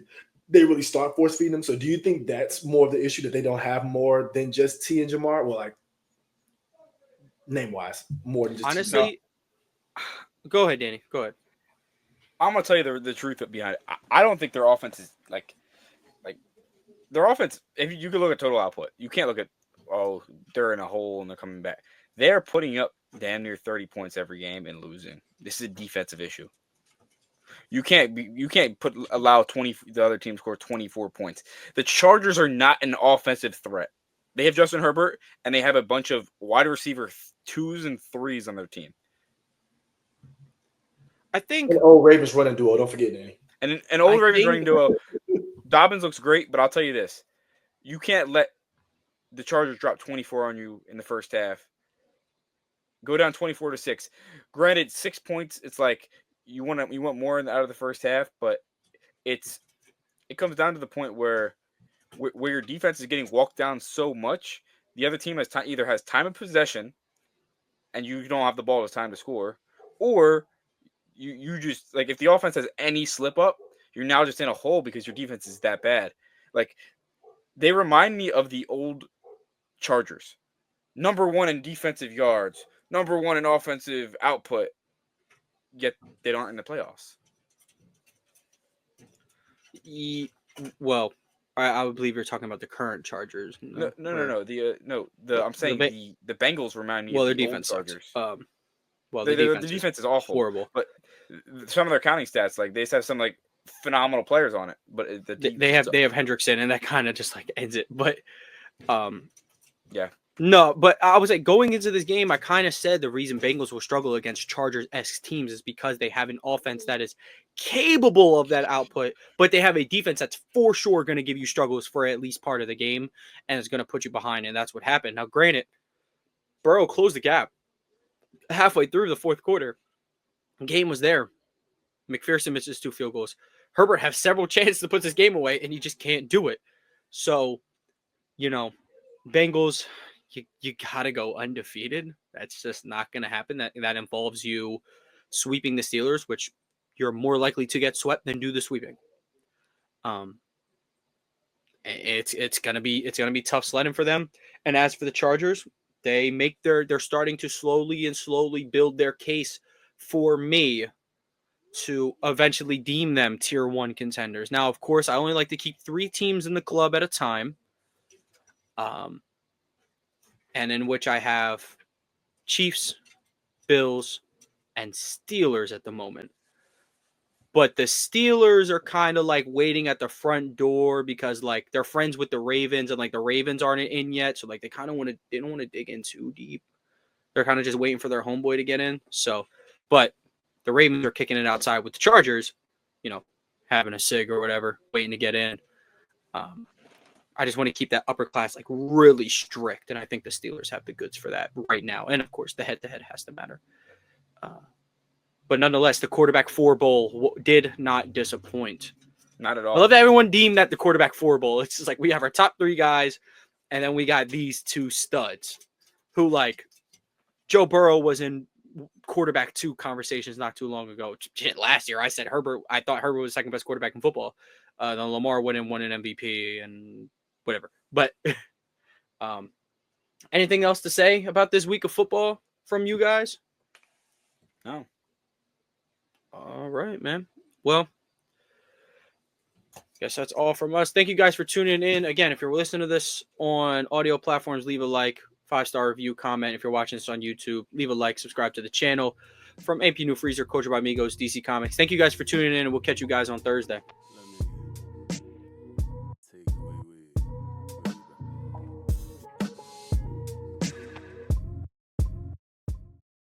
they really start force feeding them. So do you think that's more of the issue that they don't have more than just T and Jamar? Well, like name wise, more than just honestly. Go ahead, Danny. Go ahead. I'm gonna tell you the truth behind it. I don't think their offense is like their offense. If you can look at total output, you can't look at they're in a hole and they're coming back. They're putting up damn near 30 points every game and losing. This is a defensive issue. You can't allow the other team score 24 points. The Chargers are not an offensive threat. They have Justin Herbert and they have a bunch of wide receiver 2s and 3s on their team. I think an old Ravens running duo. Don't forget Danny. And an old Ravens running duo. Dobbins looks great, but I'll tell you this: you can't let the Chargers drop 24 on you in the first half. Go down 24-6. Granted, 6 points. It's like you want more out of the first half, but it comes down to the point where your defense is getting walked down so much, the other team either has time of possession, and you don't have the ball as time to score, or you just like if the offense has any slip up, you're now just in a hole because your defense is that bad. Like they remind me of the old Chargers. Number 1 in defensive yards, number 1 in offensive output, yet they aren't in the playoffs. Well, I would believe you're talking about the current Chargers. No. I'm saying the Bengals remind me of their the defense old Chargers. Sucks. The defense is awful, horrible. But some of their counting stats, like they have some like phenomenal players on it. But they have Hendrickson, and that kind of just like ends it. But yeah. No, but I was like going into this game, I kind of said the reason Bengals will struggle against Chargers-esque teams is because they have an offense that is capable of that output, but they have a defense that's for sure going to give you struggles for at least part of the game, and it's going to put you behind, and that's what happened. Now, granted, Burrow closed the gap halfway through the fourth quarter. The game was there. McPherson misses 2 field goals. Herbert has several chances to put this game away, and he just can't do it. So, Bengals... You gotta go undefeated. That's just not gonna happen. That involves you sweeping the Steelers, which you're more likely to get swept than do the sweeping. It's gonna be tough sledding for them. And as for the Chargers, they're starting to slowly build their case for me to eventually deem them tier 1 contenders. Now, of course, I only like to keep 3 teams in the club at a time. And in which I have Chiefs, Bills, and Steelers at the moment. But the Steelers are kind of like waiting at the front door because like they're friends with the Ravens and like the Ravens aren't in yet. So like they don't want to dig in too deep. They're kind of just waiting for their homeboy to get in. So, but the Ravens are kicking it outside with the Chargers, having a cig or whatever, waiting to get in. I just want to keep that upper class like really strict, and I think the Steelers have the goods for that right now. And of course, the head-to-head has to matter. But nonetheless, the quarterback 4 bowl did not disappoint. Not at all. I love that everyone deemed that the quarterback 4 bowl. It's just like we have our top 3 guys, and then we got these 2 studs who like Joe Burrow was in quarterback 2 conversations not too long ago. Last year, I said Herbert. I thought Herbert was the second best quarterback in football. Then Lamar won an MVP and whatever. But anything else to say about this week of football from you guys? No. All right, man. Well, guess that's all from us. Thank you guys for tuning in. Again, if you're listening to this on audio platforms, leave a like, 5-star review, comment. If you're watching this on YouTube, leave a like, subscribe to the channel. from AP New Freezer, Culture by Migos, DC Comics. Thank you guys for tuning in, and we'll catch you guys on Thursday.